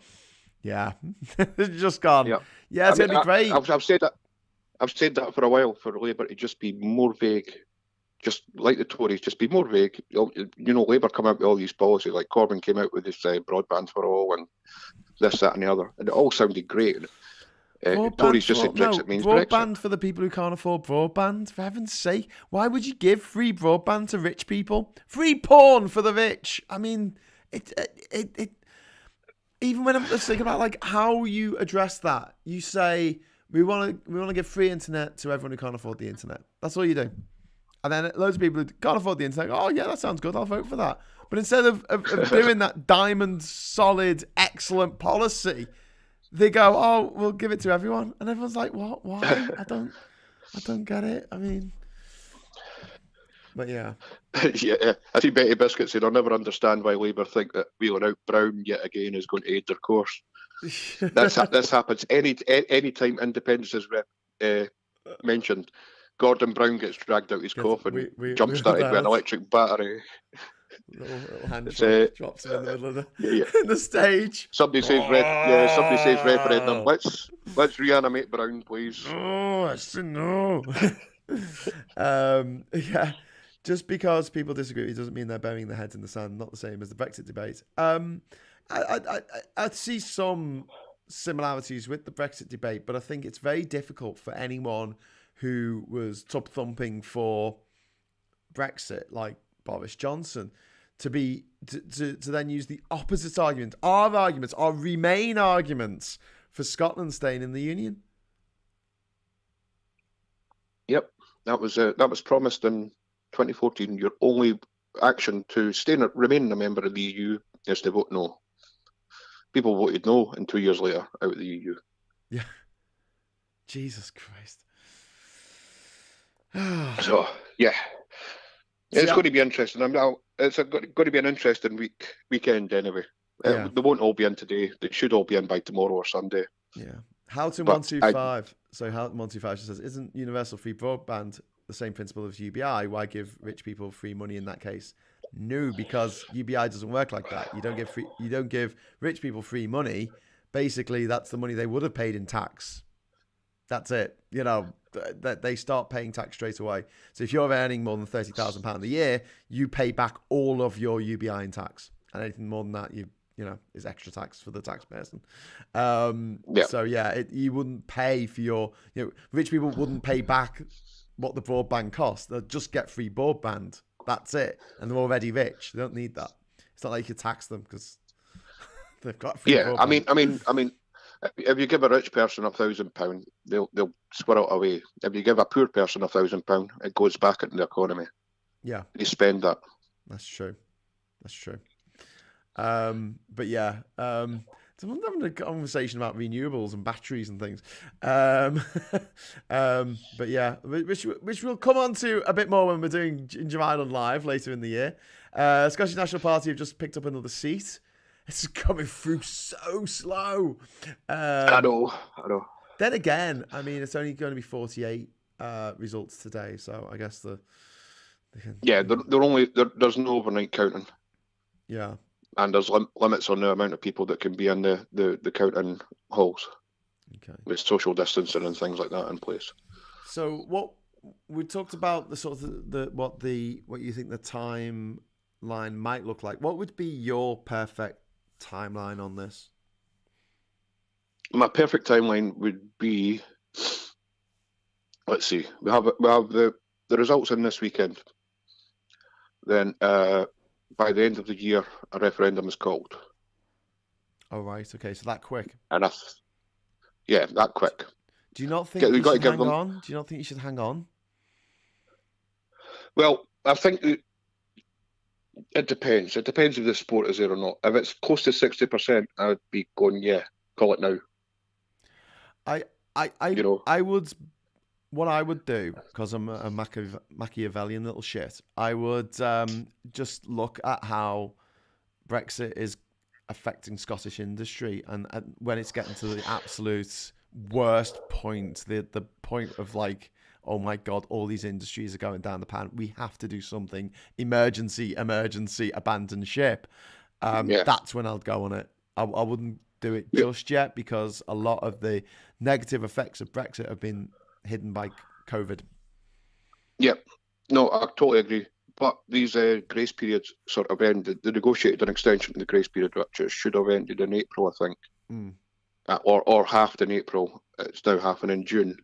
Yeah, it's just gone. Yeah, it's going to be great. I've said that for a while, for Labour to just be more vague. Just like the Tories, just be more vague. Labour come out with all these policies, like Corbyn came out with this broadband for all and this, that and the other. And it all sounded great. Tories just said Brexit means broadband Brexit. For the people who can't afford broadband, for heaven's sake. Why would you give free broadband to rich people? Free porn for the rich. I mean, it even when I'm just thinking about like how you address that, you say we want to give free internet to everyone who can't afford the internet. That's all you do. And then loads of people who can't afford the internet go, oh, yeah, that sounds good. I'll vote for that. But instead of doing that diamond, solid, excellent policy, they go, oh, we'll give it to everyone. And everyone's like, what? Why? I don't get it. I mean, but yeah. Yeah, I see Betty Biscuit said, I'll never understand why Labour think that wheeling out Brown yet again is going to aid their course. This happens any time independence is mentioned. Gordon Brown gets dragged out his coffin, jump-started with an electric battery. Little hand drops him in the middle of the stage. Somebody says referendum. Let's reanimate Brown, please. Oh, I said no. Yeah, just because people disagree doesn't mean they're burying their heads in the sand. Not the same as the Brexit debate. I see some similarities with the Brexit debate, but I think it's very difficult for anyone who was tub thumping for Brexit, like Boris Johnson, to then use the opposite argument, our Remain arguments for Scotland staying in the Union. Yep, that was promised in 2014. Your only action to remain a member of the EU is to vote no. People voted no, and 2 years later, out of the EU. Yeah, Jesus Christ. So yeah, it's going to be interesting. It's going to be an interesting weekend anyway. They won't all be in today. They should all be in by tomorrow or Sunday. Yeah. Houghton125. So Houghton125 says, isn't universal free broadband the same principle as UBI? Why give rich people free money in that case? No, because UBI doesn't work like that. You don't give rich people free money. Basically, that's the money they would have paid in tax. That's it. That they start paying tax straight away. So if you're earning more than £30,000 a year, you pay back all of your UBI in tax, and anything more than that, is extra tax for the tax person. So yeah, you wouldn't pay for your. Rich people wouldn't pay back what the broadband costs. They'll just get free broadband. That's it, and they're already rich. They don't need that. It's not like you could tax them because they've got free broadband. I mean. If you give a rich person £1,000, they'll squirrel it away. If you give a poor person £1,000, it goes back into the economy. Yeah, they spend that. That's true. But yeah, someone's having a conversation about renewables and batteries and things. But yeah, which we'll come on to a bit more when we're doing Ginger Island Live later in the year. Scottish National Party have just picked up another seat. It's coming through so slow. I know. Then again, I mean, it's only going to be 48 results today, so I guess there's no overnight counting. Yeah, and there's limits on the amount of people that can be in the counting halls. Okay, with social distancing and things like that in place. So what we talked about the sort of what you think the timeline might look like. What would be your perfect timeline on this? My perfect timeline would be, let's see, we have the results in this weekend. Then by the end of the year, a referendum is called. Oh right, okay, so that quick. And that quick. Do you not think you should hang on? Do you not think you should hang on? Well, I think it depends. It depends if the support is there or not. If it's close to 60%, I would be going, yeah, call it now. I would what I would do, because I'm a Machiavellian little shit, I would just look at how Brexit is affecting Scottish industry, and when it's getting to the absolute worst point, the point of like, oh my God, all these industries are going down the pan. We have to do something. Emergency, abandon ship. That's when I'll go on it. I wouldn't do it just yet, because a lot of the negative effects of Brexit have been hidden by COVID. Yep. No, I totally agree. But these grace periods sort of ended. They negotiated an extension of the grace period, which should have ended in April, I think. Or halved in April. It's now happening in June.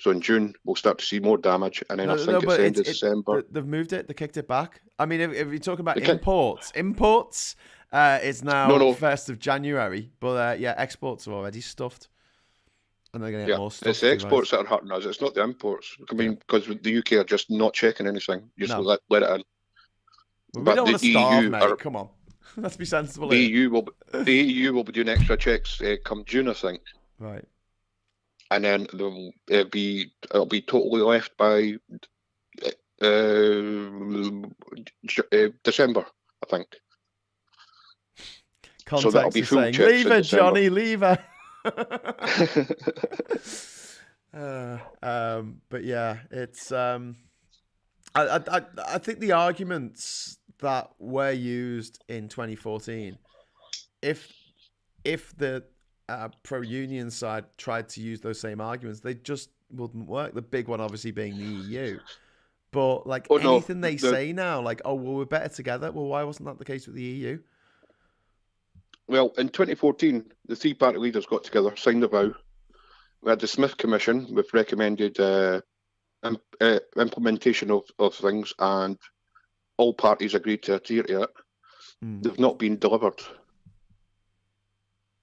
So in June, we'll start to see more damage. And then I think it's end of December. They've moved it. They kicked it back. I mean, if you're talking about imports is now 1st of January. But exports are already stuffed. And they're going to get more stuff. It's the exports that are hurting us. It's not the imports. I mean, because the UK are just not checking anything. Just let it in. Well, we don't want to starve, mate. Come on. Let's be sensible. The EU will be doing extra checks come June, I think. Right. And then it'll be totally left by December, I think. Context so that'll be full saying, checks leave her, Johnny, leave her. But yeah, it's I think the arguments that were used in 2014, if the pro-union side tried to use those same arguments, they just wouldn't work. The big one obviously being the EU. But anything they say now, like, oh well, we're better together. Well, why wasn't that the case with the EU? Well, in 2014, the three-party leaders got together, signed a vow. We had the Smith Commission with recommended implementation of things, and all parties agreed to adhere to it. They've not been delivered.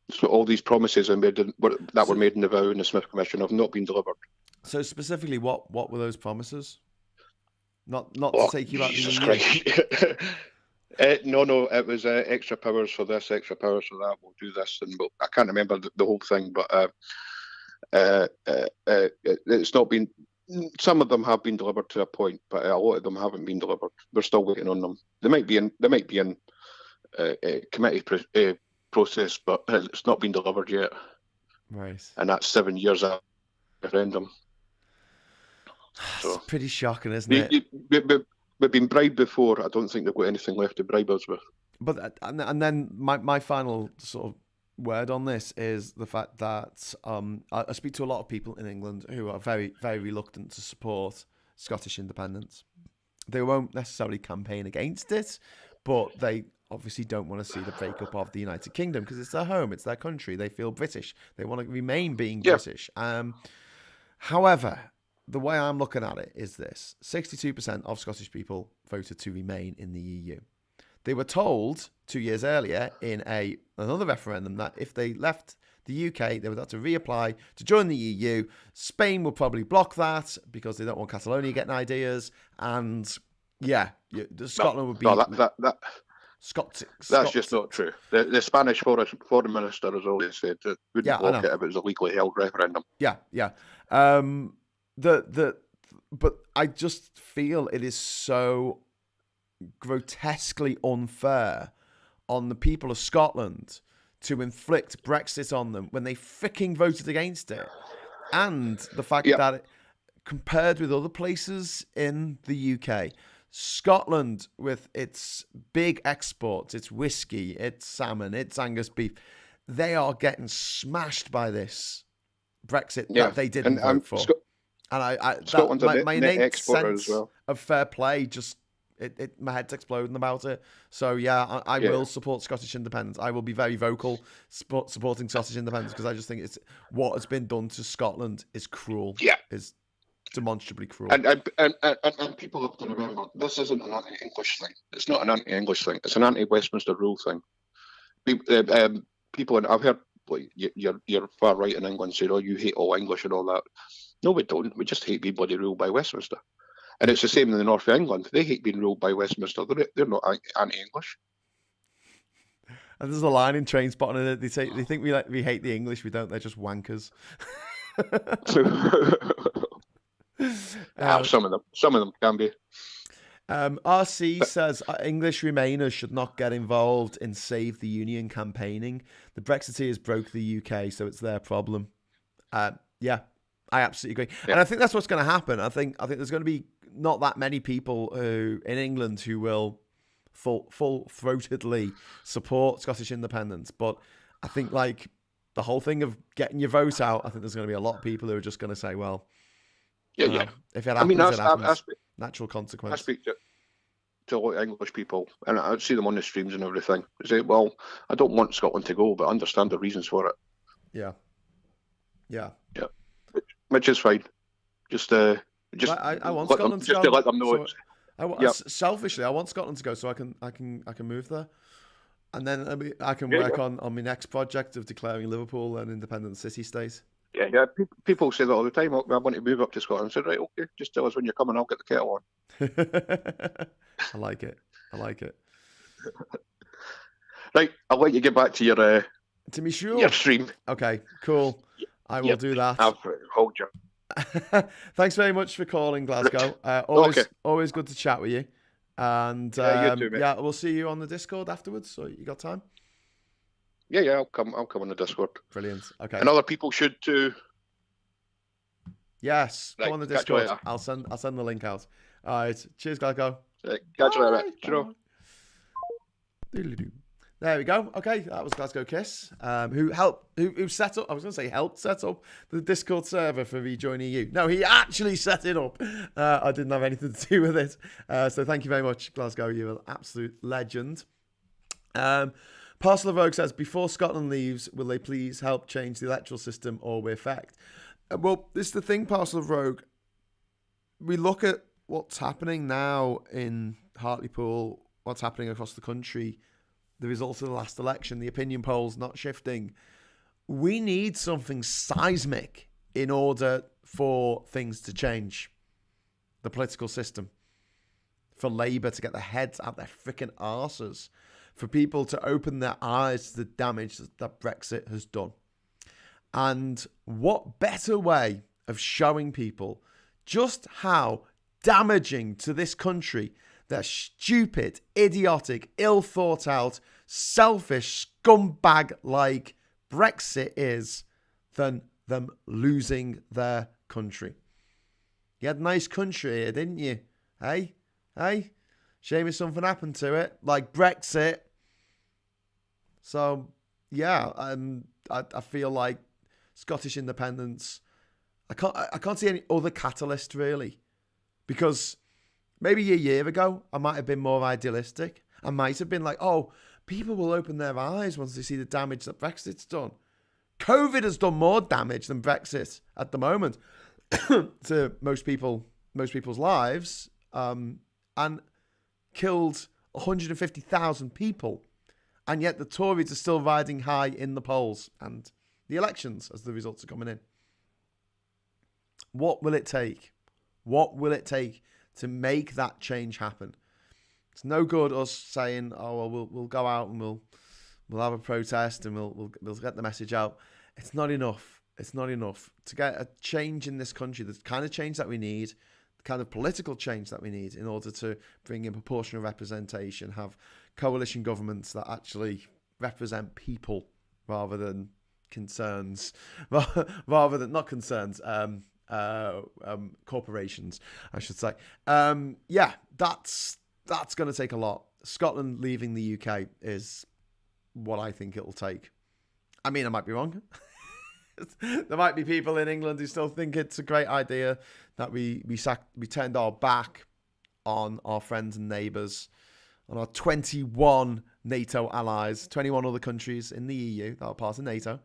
So all these promises were made in the vow in the Smith Commission have not been delivered. So specifically, what were those promises? Not to take you out the EU. No, it was extra powers for this, extra powers for that. We'll do this, and I can't remember the whole thing, but it's not been. Some of them have been delivered to a point, but a lot of them haven't been delivered. We're still waiting on them. They might be in committee process, but it's not been delivered yet. Right. And that's 7 years after the referendum. It's pretty shocking, isn't it? We've been bribed before. I don't think they've got anything left to bribe us with. But and then my final sort of word on this is the fact that I speak to a lot of people in England who are very, very reluctant to support Scottish independence. They won't necessarily campaign against it, but they obviously don't want to see the breakup of the United Kingdom because it's their home, it's their country. They feel British. They want to remain being British. However, the way I'm looking at it is this: 62% of Scottish people voted to remain in the EU. They were told 2 years earlier in another referendum that if they left the UK, they would have to reapply to join the EU. Spain will probably block that because they don't want Catalonia getting ideas. And Scotland would be... That's just not true. The Spanish foreign minister has always said that wouldn't block it if it was a legally held referendum. Yeah. But I just feel it is so grotesquely unfair on the people of Scotland to inflict Brexit on them when they freaking voted against it. And the fact that compared with other places in the UK, Scotland, with its big exports, its whiskey, its salmon, its Angus beef, they are getting smashed by this Brexit that they didn't vote for. And my innate sense of fair play just my head's exploding about it. So I will support Scottish independence. I will be very vocal supporting Scottish independence because I just think it's what has been done to Scotland is cruel. Is demonstrably cruel. And people have to remember this isn't an anti-English thing. It's not an anti-English thing. It's an anti-Westminster rule thing. People, and I've heard you're far right in England saying, "Oh, you hate all English and all that." No, we don't. We just hate being bloody ruled by Westminster. And it's the same in the north of England. They hate being ruled by Westminster. They're not anti-English. And there's a line in Trainspotting, and they think we hate the English. We don't. They're just wankers. Some of them can be. RC But says English Remainers should not get involved in Save the Union campaigning. The Brexiteers broke the UK, so it's their problem. Yeah, I absolutely agree, yeah, and I think that's what's going to happen. I think there's going to be not that many people who in England who will full-throatedly support Scottish independence, but I think like the whole thing of getting your vote out, I think there's going to be a lot of people who are just going to say, well, yeah. if it I mean, happens, it happens. I Natural I consequence. speak to a lot of English people, and I see them on the streams and everything. They say, "Well, I don't want Scotland to go, but I understand the reasons for it." Yeah. Yeah, which is fine. Just I want Scotland to just go. to let them know. So selfishly, I want Scotland to go so I can move there, and then I can work on my next project of declaring Liverpool an independent city state. Yeah. People say that all the time. "Oh, I want to move up to Scotland." I said, "Right, okay. Just tell us when you're coming. I'll get the kettle on." I like it. Right, I'll let you get back to your stream. Okay, cool. I will do that. Hold you. Thanks very much for calling, Glasgow. Always good to chat with you. And you too, mate. we'll see you on the Discord afterwards. So you got time? Yeah. I'll come on the Discord. Brilliant. Okay. And other people should too. Yes. Right, go on the catch you Discord. later. I'll send the link out. All right. Cheers, Glasgow. Catch you later. Cheerio. Doodly-doo. There we go. Okay, that was Glasgow Kiss, who set up. I was going to say helped set up the Discord server for Rejoin EU. No, he actually set it up. I didn't have anything to do with it. So thank you very much, Glasgow. You're an absolute legend. Parcel of Rogue says, before Scotland leaves, will they please help change the electoral system or we're fecked? Well, this is the thing, Parcel of Rogue. We look at what's happening now in Hartlepool, what's happening across the country, the results of the last election, the opinion polls not shifting. We need something seismic in order for things to change. The political system. For Labour to get their heads out their freaking arses. For people to open their eyes to the damage that Brexit has done. And what better way of showing people just how damaging to this country their stupid, idiotic, ill-thought-out, selfish, scumbag like Brexit is than them losing their country. You had a nice country here, didn't you? Hey? Shame if something happened to it, like Brexit. So, yeah, I feel like Scottish independence, I can't see any other catalyst, really. Because maybe a year ago, I might have been more idealistic. I might have been like, oh, people will open their eyes once they see the damage that Brexit's done. COVID has done more damage than Brexit at the moment to most people's lives, and killed 150,000 people. And yet the Tories are still riding high in the polls and the elections as the results are coming in. What will it take? What will it take to make that change happen? It's no good us saying, "Oh, well, we'll go out and we'll have a protest and we'll get the message out." It's not enough. It's not enough to get a change in this country. The kind of change that we need, the kind of political change that we need in order to bring in proportional representation, have coalition governments that actually represent people rather than concerns, rather than not concerns. Corporations, I should say. Yeah, that's going to take a lot. Scotland leaving the UK is what I think it'll take. I mean, I might be wrong. There might be people in England who still think it's a great idea that we turned our back on our friends and neighbours, on our 21 NATO allies, 21 other countries in the EU that are part of NATO,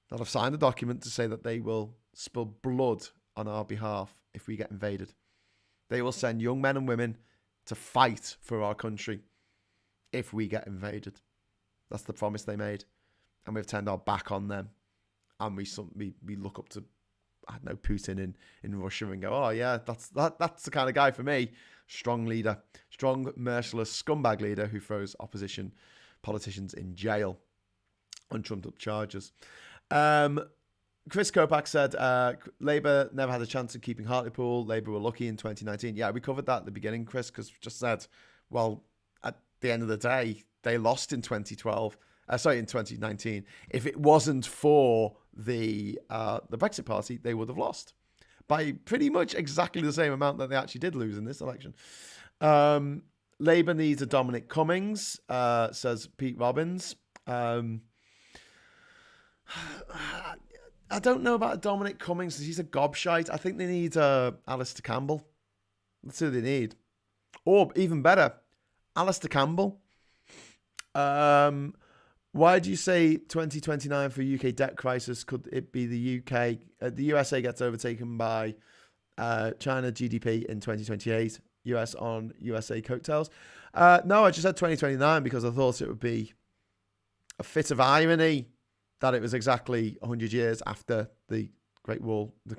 that have signed a document to say that they will spill blood on our behalf if we get invaded. They will send young men and women to fight for our country if we get invaded. That's the promise they made. And we've turned our back on them. And we look up to, I don't know, Putin in Russia and go, oh yeah, that's the kind of guy for me. Strong leader. Strong, merciless, scumbag leader who throws opposition politicians in jail on trumped up charges. Chris Kopak said Labour never had a chance of keeping Hartlepool. Labour were lucky in 2019. Yeah, we covered that at the beginning, Chris, because we just said, well, at the end of the day, they lost in 2012. In 2019. If it wasn't for the Brexit Party, they would have lost by pretty much exactly the same amount that they actually did lose in this election. Labour needs a Dominic Cummings, says Pete Robbins. I don't know about Dominic Cummings. He's a gobshite. I think they need Alistair Campbell. That's who they need. Or even better, Alistair Campbell. Why do you say 2029 for UK debt crisis? Could it be the UK? The USA gets overtaken by China GDP in 2028. US on USA coattails. No, I just said 2029 because I thought it would be a fit of irony that it was exactly 100 years after the Great Wall, the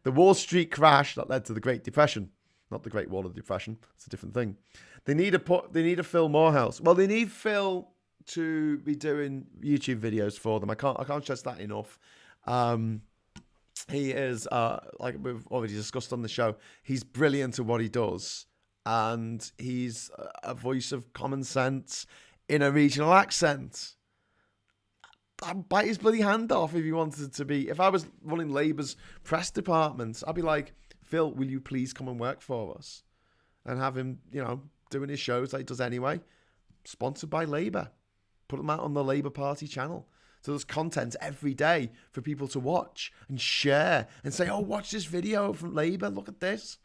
Wall Street crash that led to the Great Depression, not the Great Wall of the Depression. It's a different thing. They need a Phil Morehouse. Well, they need Phil to be doing YouTube videos for them. I can't stress that enough. He is like we've already discussed on the show. He's brilliant at what he does, and he's a voice of common sense in a regional accent. I'd bite his bloody hand off if he wanted to be. If I was running Labour's press department, I'd be like, Phil, will you please come and work for us? And have him, doing his shows like he does anyway. Sponsored by Labour. Put them out on the Labour Party channel. So there's content every day for people to watch and share and say, oh, watch this video from Labour. Look at this.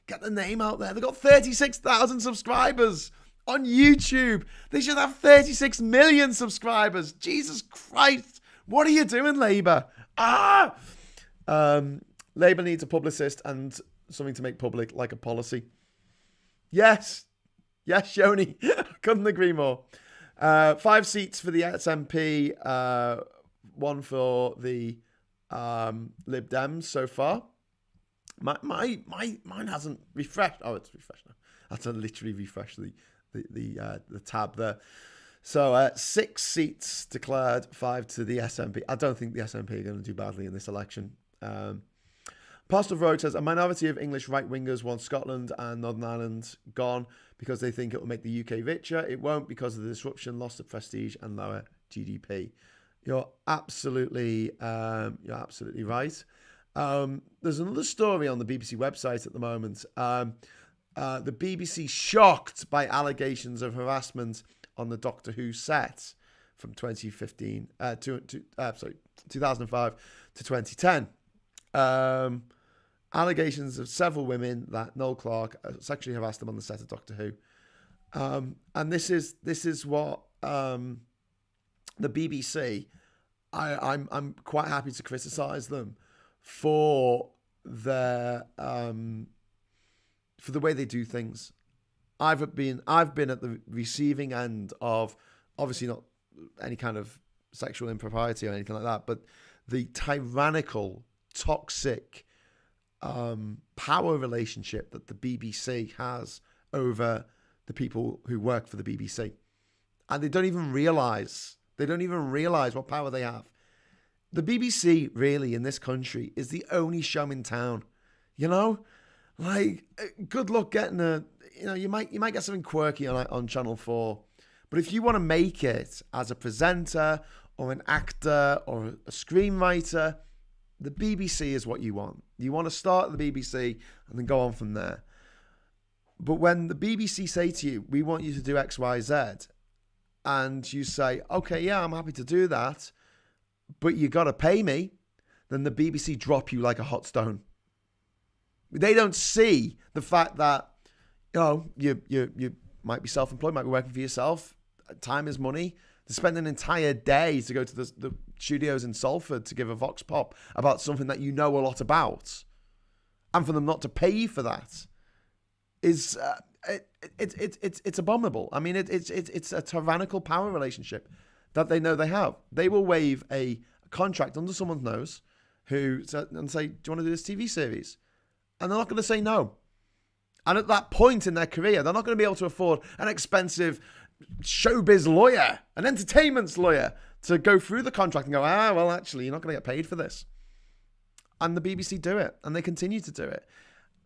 Get the name out there. They've got 36,000 subscribers on YouTube. They should have 36 million subscribers. Jesus Christ. What are you doing, Labour? Labour needs a publicist and something to make public, like a policy. Yes, Shoni. Couldn't agree more. 5 seats for the SNP, 1 for the Lib Dems so far. Mine hasn't refreshed. Oh, it's refreshed now. I had to literally refresh the tab there. So 6 seats declared, 5 to the SNP. I don't think the SNP are going to do badly in this election. Pastor Road says, a minority of English right-wingers want Scotland and Northern Ireland gone because they think it will make the UK richer. It won't because of the disruption, loss of prestige and lower GDP. You're absolutely right. There's another story on the BBC website at the moment. The BBC shocked by allegations of harassment on the Doctor Who set from 2005 to 2010. Allegations of several women that Noel Clarke sexually harassed them on the set of Doctor Who. And this is what the BBC, I'm quite happy to criticise them for their for the way they do things. I've been at the receiving end of, obviously not any kind of sexual impropriety or anything like that, but the tyrannical, toxic power relationship that the BBC has over the people who work for the BBC. And they don't even realise what power they have. The BBC, really, in this country, is the only show in town. Like, good luck getting you might get something quirky on Channel 4. But if you want to make it as a presenter or an actor or a screenwriter, the BBC is what you want. You want to start at the BBC and then go on from there. But when the BBC say to you, we want you to do X, Y, Z, and you say, okay, yeah, I'm happy to do that, but you got to pay me, then the BBC drop you like a hot stone. They don't see the fact that, you might be self-employed, might be working for yourself. Time is money. To spend an entire day to go to the studios in Salford to give a vox pop about something that you know a lot about, and for them not to pay you for that is it's abominable. I mean, it's a tyrannical power relationship that they know they have. They will wave a contract under someone's nose and say, do you want to do this TV series? And they're not going to say no. And at that point in their career, they're not going to be able to afford an expensive showbiz lawyer, an entertainment lawyer. to go through the contract and go, well, actually, you're not going to get paid for this. And the BBC do it, and they continue to do it.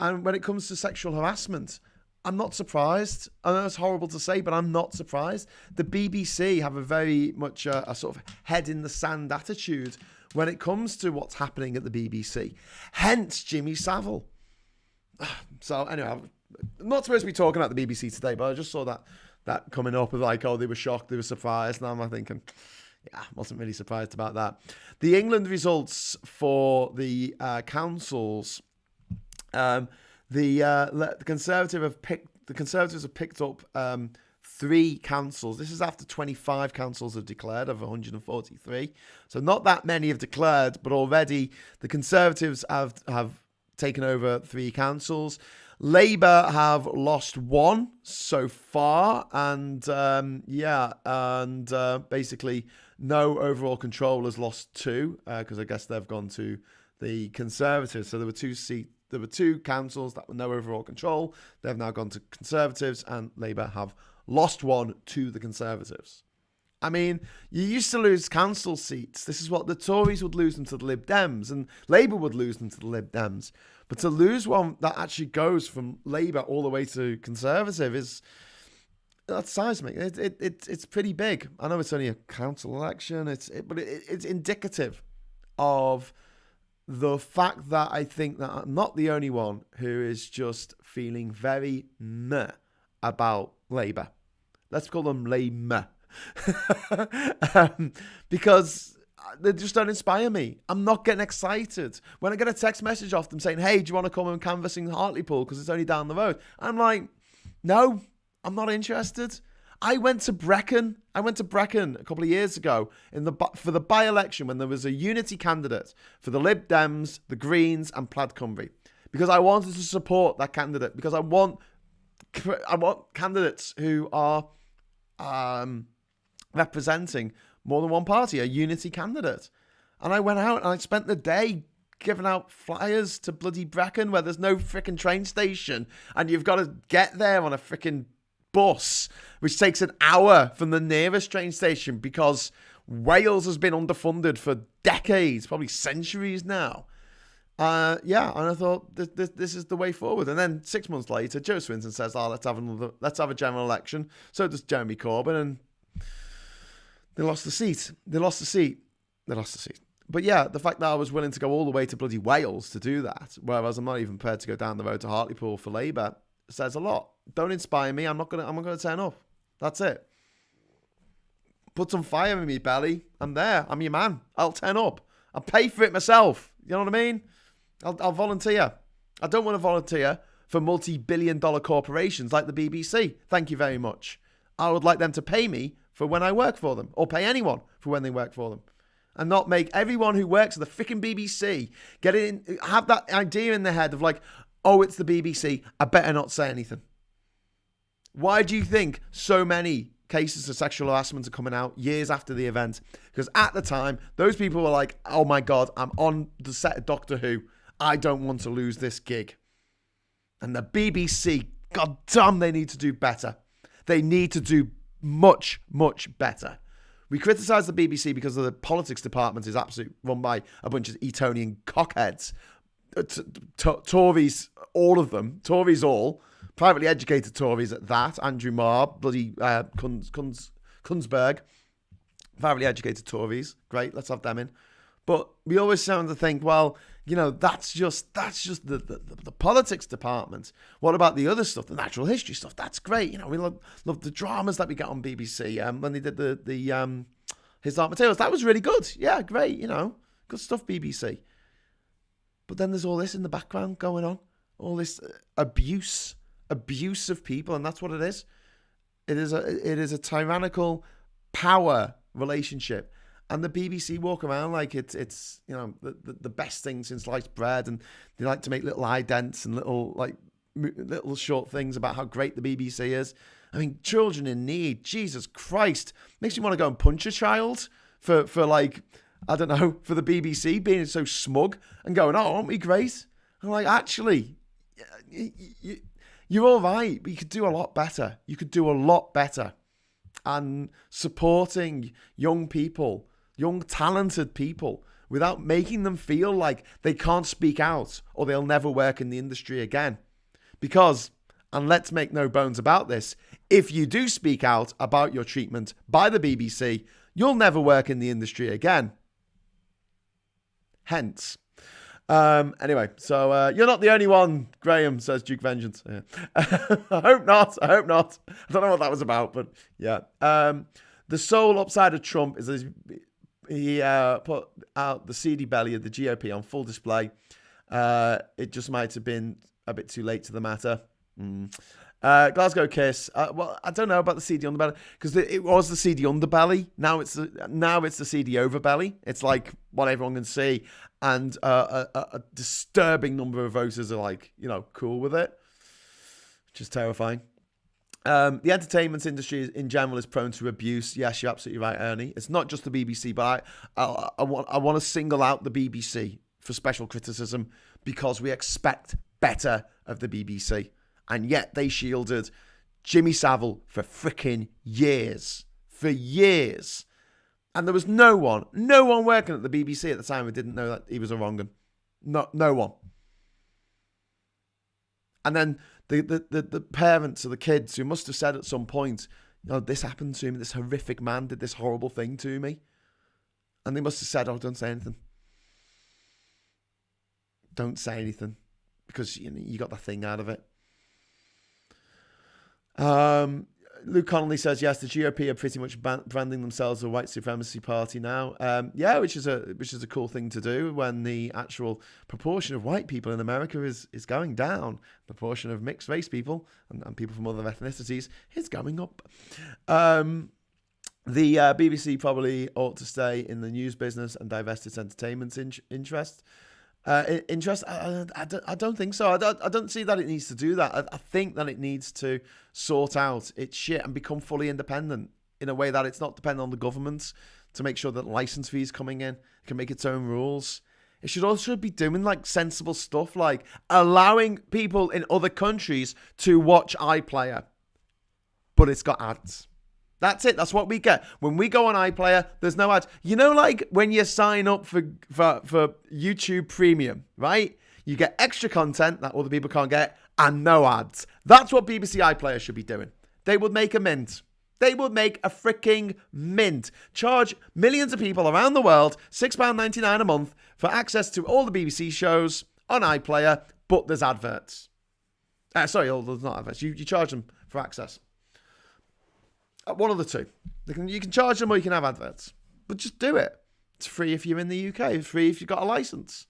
And when it comes to sexual harassment, I'm not surprised. I know it's horrible to say, but I'm not surprised. The BBC have a very much a sort of head in the sand attitude when it comes to what's happening at the BBC. Hence Jimmy Savile. So anyway, I'm not supposed to be talking about the BBC today, but I just saw that coming up with like, oh, they were shocked, they were surprised. And I'm thinking, yeah, I wasn't really surprised about that. The England results for the councils. The Conservatives have picked up 3 councils. This is after 25 councils have declared of 143. So not that many have declared, but already the Conservatives have taken over 3 councils. Labour have lost 1 so far, and basically no overall control has lost 2 because I guess they've gone to the Conservatives. So there were 2 councils that were no overall control. They've now gone to Conservatives, and Labour have lost 1 to the Conservatives. I mean, you used to lose council seats. This is what the Tories would lose them to the Lib Dems, and Labour would lose them to the Lib Dems. But to lose one that actually goes from Labour all the way to Conservative that's seismic. It's pretty big. I know it's only a council election, but it's indicative of the fact that I think that I'm not the only one who is just feeling very meh about Labour. Let's call them lame. Because they just don't inspire me. I'm not getting excited. When I get a text message off them saying, hey, do you want to come and canvass in Hartlepool because it's only down the road? I'm like, no, I'm not interested. I went to Brecon a couple of years ago for the by-election when there was a unity candidate for the Lib Dems, the Greens and Plaid Cymru, because I wanted to support that candidate, because I want candidates who are representing more than one party, a unity candidate. And I went out and I spent the day giving out flyers to bloody Brecon where there's no freaking train station and you've got to get there on a freaking bus, which takes an hour from the nearest train station because Wales has been underfunded for decades, probably centuries now. And I thought this is the way forward. And then 6 months later, Joe Swinton says, let's have a general election. So does Jeremy Corbyn, and they lost the seat. But yeah, the fact that I was willing to go all the way to bloody Wales to do that, whereas I'm not even prepared to go down the road to Hartlepool for Labour, says a lot. Don't inspire me. I'm not gonna turn up. That's it. Put some fire in me belly. I'm there. I'm your man. I'll turn up. I'll pay for it myself. You know what I mean? I'll volunteer. I don't want to volunteer for multi-billion-dollar corporations like the BBC. Thank you very much. I would like them to pay me for when I work for them, or pay anyone for when they work for them, and not make everyone who works at the freaking BBC have that idea in their head of like, oh, it's the BBC, I better not say anything. Why do you think so many cases of sexual harassment are coming out years after the event? Because at the time, those people were like, oh my God, I'm on the set of Doctor Who. I don't want to lose this gig. And the BBC, God damn, they need to do better. They need to do much, much better. We criticise the BBC because of the politics department is absolutely run by a bunch of Etonian cockheads. Tories, all of them. Tories all. Privately educated Tories at that. Andrew Marr, bloody Kunzberg. Privately educated Tories. Great, let's have them in. But we always sound to think, well, you know, that's just the politics department. What about the other stuff, the natural history stuff? That's great. You know, we love the dramas that we get on BBC. When they did the His Dark Materials, that was really good. Yeah, great. You know, good stuff, BBC. But then there's all this in the background going on, all this abuse of people, and that's what it is. It is a tyrannical power relationship. And the BBC walk around like it's you know the best thing since sliced bread, and they like to make little idents and little short things about how great the BBC is. I mean, children in need, Jesus Christ, makes you want to go and punch a child for like, I don't know, for the BBC being so smug and going, oh, aren't we great? I'm like, actually, you're all right, but you could do a lot better. You could do a lot better. and supporting young people, young talented people, without making them feel like they can't speak out or they'll never work in the industry again. Because, and let's make no bones about this, if you do speak out about your treatment by the BBC, you'll never work in the industry again. Hence. Anyway, so you're not the only one, Graham, says Duke Vengeance. Yeah. I hope not. I don't know what that was about, but yeah. The sole upside of Trump is he put out the seedy belly of the GOP on full display. It just might have been a bit too late to the matter. Glasgow Kiss. Well, I don't know about the seedy underbelly because it was the seedy underbelly. Now it's the seedy overbelly. It's like what everyone can see, and a disturbing number of voters are like, cool with it, which is terrifying. The entertainment industry in general is prone to abuse. Yes, you're absolutely right, Ernie. It's not just the BBC, but I want to single out the BBC for special criticism because we expect better of the BBC. And yet they shielded Jimmy Savile for freaking years. For years. And there was no one working at the BBC at the time who didn't know that he was a wrong 'un. No one. And then the parents of the kids who must have said at some point, this happened to me, this horrific man did this horrible thing to me. And they must have said, don't say anything. Don't say anything. Because you got the thing out of it. Luke Connolly says, yes, the GOP are pretty much branding themselves a white supremacy party now. Yeah, which is a cool thing to do when the actual proportion of white people in America is going down. The proportion of mixed race people and people from other ethnicities is going up. The BBC probably ought to stay in the news business and divest its entertainment interest. I don't think so. I don't see that it needs to do that. I think that it needs to sort out its shit and become fully independent in a way that it's not dependent on the government to make sure that license fees coming in can make its own rules. It should also be doing like sensible stuff, like allowing people in other countries to watch iPlayer, but it's got ads. That's it. That's what we get. When we go on iPlayer, there's no ads. Like when you sign up for YouTube Premium, right? You get extra content that other people can't get and no ads. That's what BBC iPlayer should be doing. They would make a mint. They would make a freaking mint. Charge millions of people around the world £6.99 a month for access to all the BBC shows on iPlayer, but there's adverts. There's not adverts. You charge them for access. One of the two. You can charge them or you can have adverts. But just do it. It's free if you're in the UK. It's free if you've got a license.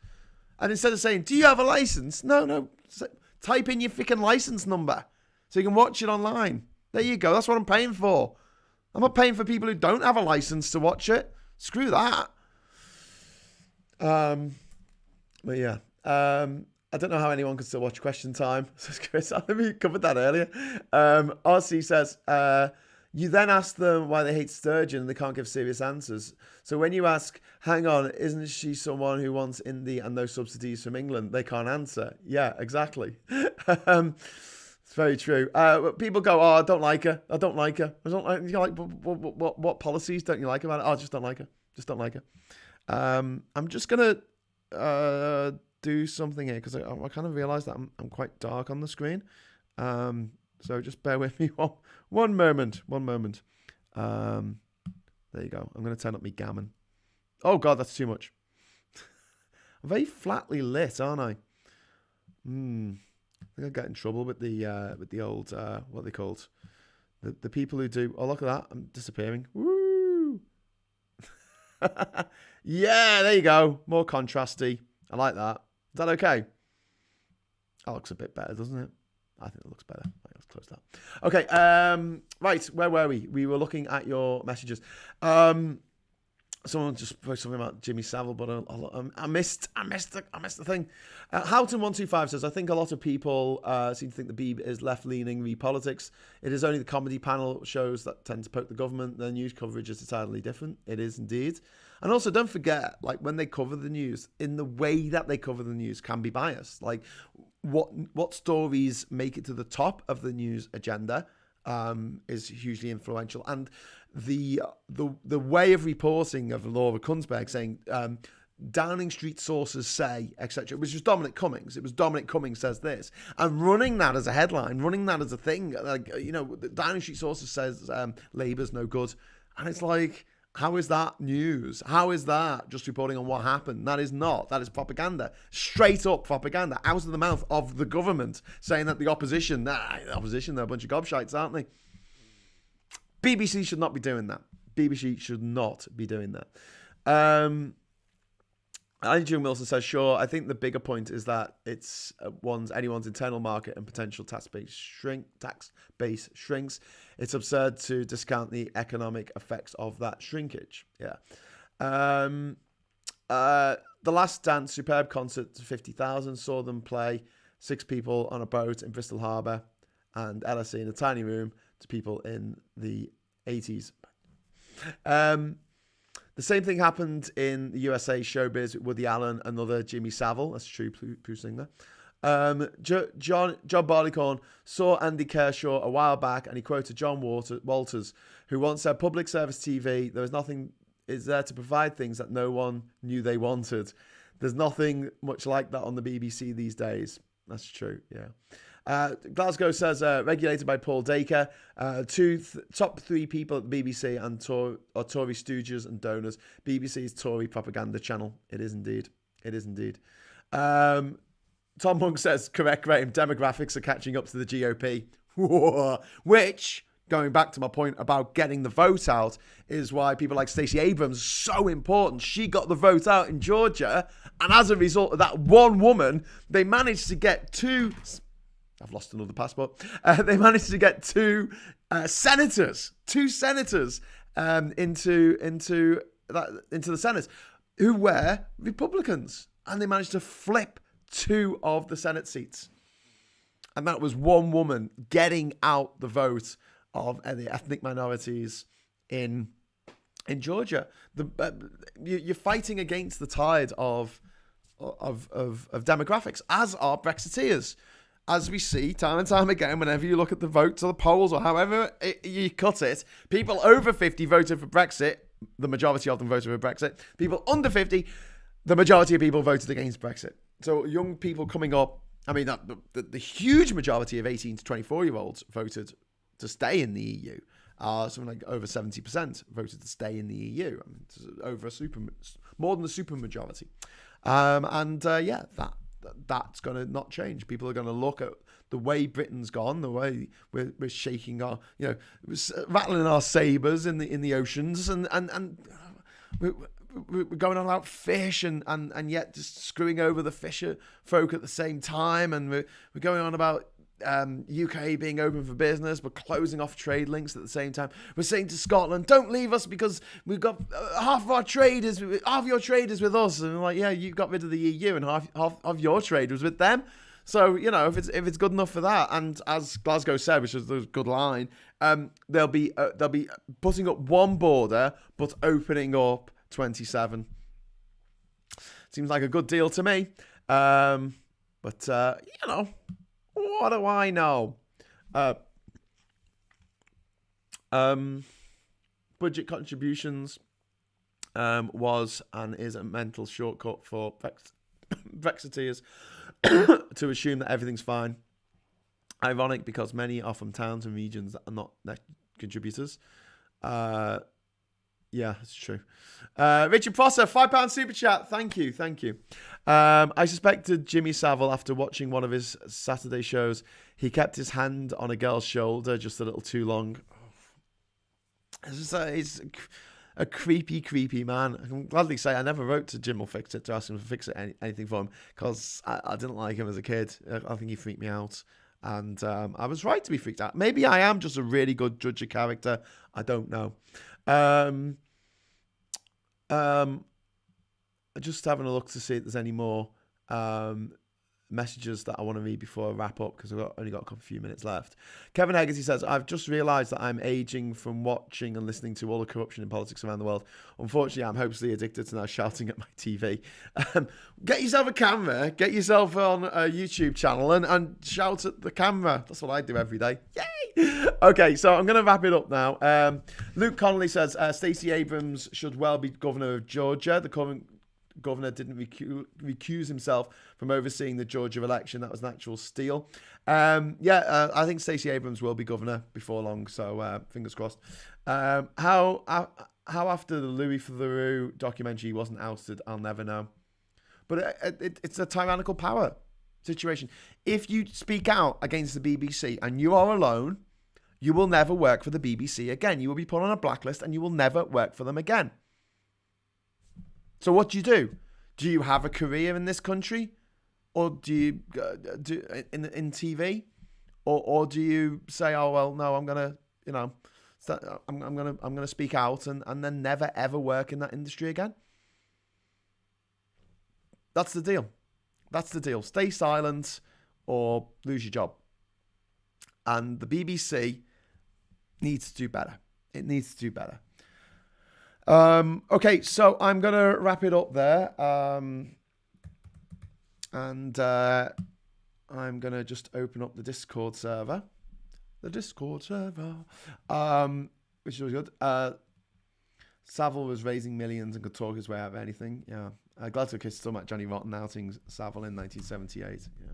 And instead of saying, do you have a license? No. Type in your freaking license number so you can watch it online. There you go. That's what I'm paying for. I'm not paying for people who don't have a license to watch it. Screw that. But yeah. I don't know how anyone can still watch Question Time. Chris, I think we covered that earlier. RC says... you then ask them why they hate Sturgeon and they can't give serious answers. So when you ask, hang on, isn't she someone who wants Indie and no subsidies from England? They can't answer. Yeah, exactly. It's very true. People go, I don't like her. I don't like her. You're like, what policies don't you like about it? I just don't like her. Just don't like her. I'm just going to do something here because I kind of realised that I'm quite dark on the screen. So just bear with me one moment. There you go. I'm going to turn up my gammon. Oh, God, that's too much. I'm very flatly lit, aren't I? I think I get in trouble with the old, what are they called? The people who do, oh, look at that. I'm disappearing. Woo! Yeah, there you go. More contrasty. I like that. Is that okay? That looks a bit better, doesn't it? I think it looks better. Let's close that. Okay, right, where were we? We were looking at your messages. Someone just posted something about Jimmy Savile, but I missed the thing. Houghton125 says, I think a lot of people seem to think the Beeb is left-leaning re-politics. It is only the comedy panel shows that tend to poke the government. Their news coverage is entirely different. It is indeed. And also, don't forget, like when they cover the news, in the way that they cover the news can be biased. Like what stories make it to the top of the news agenda is hugely influential. And the way of reporting of Laura Kunsberg saying Downing Street sources say, etc. It was just Dominic Cummings. It was Dominic Cummings says this, and running that as a headline, running that as a thing. Like, Downing Street sources says Labour's no good, and it's like, how is that news? How is that just reporting on what happened? That is not. That is propaganda. Straight up propaganda out of the mouth of the government, saying that the opposition, they're a bunch of gobshites, aren't they? BBC should not be doing that. BBC should not be doing that. June Wilson says, sure, I think the bigger point is that it's anyone's internal market and potential tax base shrinks. It's absurd to discount the economic effects of that shrinkage. Yeah. The Last Dance superb concert to 50,000 saw them play 6 people on a boat in Bristol Harbour and LSE in a tiny room to people in the 80s. The same thing happened in the USA showbiz with Woody Allen and other Jimmy Savile. That's true, Pooh singer. John Barleycorn saw Andy Kershaw a while back, and he quoted John Walters, who once said, "Public service TV, there is nothing is there to provide things that no one knew they wanted. There's nothing much like that on the BBC these days." That's true, yeah. Glasgow says, regulated by Paul Dacre, top 3 people at the BBC are Tory stooges and donors. BBC's Tory propaganda channel. It is indeed. Tom Monk says, correct, Graham, demographics are catching up to the GOP. Which, going back to my point about getting the vote out, is why people like Stacey Abrams are so important. She got the vote out in Georgia, and as a result of that one woman, they managed to get 2... I've lost another passport. They managed to get 2 senators into the Senate, who were Republicans, and they managed to flip 2 of the Senate seats, and that was one woman getting out the vote of the ethnic minorities in Georgia. You're fighting against the tide of demographics, as are Brexiteers. As we see time and time again, whenever you look at the votes or the polls or however you cut it, people over 50 voted for Brexit. The majority of them voted for Brexit. People under 50, the majority of people voted against Brexit. So young people coming up, I mean, the huge majority of 18 to 24-year-olds voted to stay in the EU. Something like over 70% voted to stay in the EU. I mean, it's more than a super majority. That's going to not change. People are going to look at the way Britain's gone, the way we're shaking our, rattling our sabres in the oceans, and we're going on about fish and yet just screwing over the fisher folk at the same time, and we're going on about UK being open for business but closing off trade links at the same time. We're saying to Scotland, don't leave us because we've got half your trade is with us, and we're like, yeah, you got rid of the EU and half of your trade was with them. So if it's good enough for that, and as Glasgow said, which is a good line, they'll be putting up one border but opening up 27. Seems like a good deal to me, but what do I know? Budget contributions was and is a mental shortcut for Brexiteers to assume that everything's fine. Ironic, because many are from towns and regions that are not net contributors. Yeah, it's true. Richard Prosser, £5 super chat. Thank you. I suspected Jimmy Savile after watching one of his Saturday shows. He kept his hand on a girl's shoulder just a little too long. He's a creepy man. I can gladly say I never wrote to Jim or Fix It to ask him to fix it anything for him, because I didn't like him as a kid. I think he freaked me out. And I was right to be freaked out. Maybe I am just a really good judge of character. I don't know. Just having a look to see if there's any more messages that I want to read before I wrap up, because I've only got a few minutes left. Kevin Haggerty says, I've just realised that I'm ageing from watching and listening to all the corruption in politics around the world. Unfortunately, I'm hopelessly addicted to now shouting at my TV. Get yourself a camera, get yourself on a YouTube channel and shout at the camera. That's what I do every day. Yay! Okay, so I'm going to wrap it up now. Luke Connolly says Stacey Abrams should well be governor of Georgia. The current governor didn't recuse himself from overseeing the Georgia election. That was an actual steal. I think Stacey Abrams will be governor before long, so fingers crossed. How after the Louis Theroux documentary he wasn't ousted, I'll never know. But it's a tyrannical power situation. If you speak out against the BBC and you are alone, you will never work for the BBC again. You will be put on a blacklist and you will never work for them again. So what do? Do you have a career in this country, or do you do in TV, or do you say, oh well, no, I'm gonna I'm gonna speak out and then never ever work in that industry again? That's the deal. That's the deal. Stay silent or lose your job. And the BBC needs to do better. It needs to do better. Okay, so I'm going to wrap it up there. And I'm going to just open up the Discord server. Which is really good. Savile was raising millions and could talk his way out of anything. Yeah. Gladstone kissed still met Johnny Rotten outing Savile in 1978. Yeah.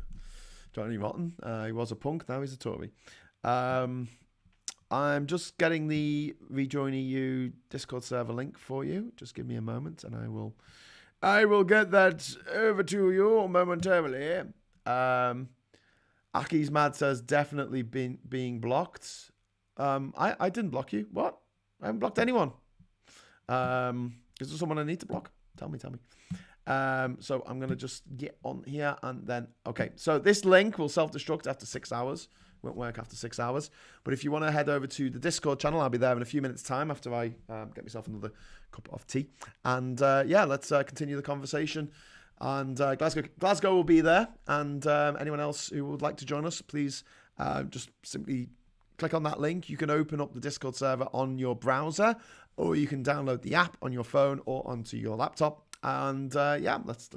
Johnny Rotten, he was a punk, now he's a Tory. I'm just getting the Rejoin EU Discord server link for you. Just give me a moment and I will get that over to you momentarily. Aki's Mad says definitely being blocked. I didn't block you. What? I haven't blocked anyone. Is there someone I need to block? Tell me. So I'm going to just get on here and then, okay. So this link will self-destruct after 6 hours. Won't work after 6 hours. But if you want to head over to the Discord channel, I'll be there in a few minutes' time after I get myself another cup of tea. And let's continue the conversation. And Glasgow will be there. And anyone else who would like to join us, please just simply click on that link. You can open up the Discord server on your browser, or you can download the app on your phone or onto your laptop. And let's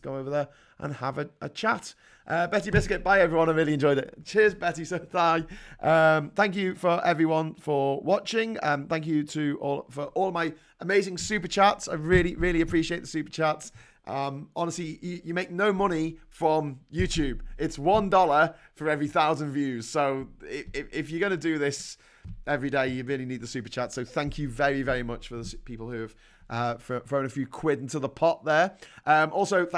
go over there and have a chat. Betty Biscuit, bye everyone. I really enjoyed it. Cheers, Betty. So bye. Thank you for everyone for watching. Thank you for all my amazing super chats. I really, really appreciate the super chats. Honestly, you make no money from YouTube. It's $1 for every 1,000 views. So if you're going to do this every day, you really need the super chat. So thank you very, very much for the people who have thrown a few quid into the pot there. Also,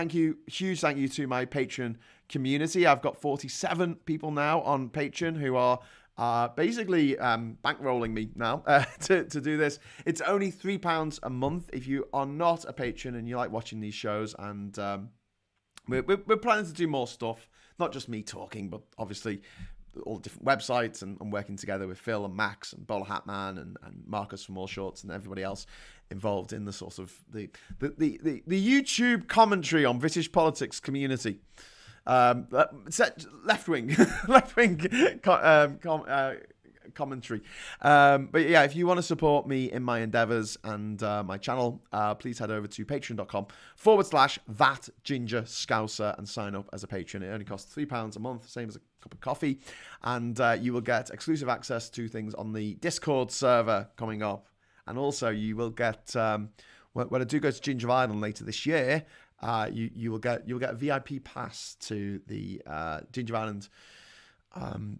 huge thank you to my Patreon community. I've got 47 people now on Patreon who are basically bankrolling me now to do this. It's only £3 a month if you are not a patron and you like watching these shows. And we're planning to do more stuff, not just me talking, but obviously all the different websites and working together with Phil and Max and Bowler Hat Man and Marcus from All Shorts and everybody else involved in the sort of the YouTube commentary on British politics community. Left-wing commentary. But yeah, if you want to support me in my endeavors and my channel, please head over to patreon.com/thatgingerscouser and sign up as a patron. It only costs £3 a month, same as a cup of coffee, and you will get exclusive access to things on the Discord server coming up, and also you will get when I do go to Ginger Island later this year, you'll get a VIP pass to the Ginger Island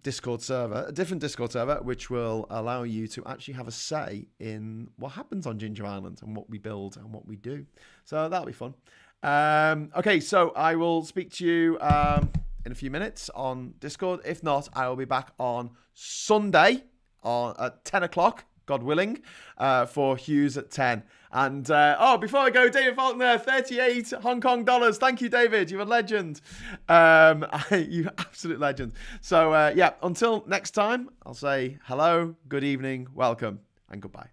Discord server, a different Discord server, which will allow you to actually have a say in what happens on Ginger Island and what we build and what we do. So that'll be fun. Okay, so I will speak to you in a few minutes on Discord. If not, I will be back on Sunday at 10 o'clock, God willing, for Hughes at 10. And, before I go, David Faulkner, 38 Hong Kong dollars. Thank you, David. You're a legend. You absolute legend. So, until next time, I'll say hello, good evening, welcome, and goodbye.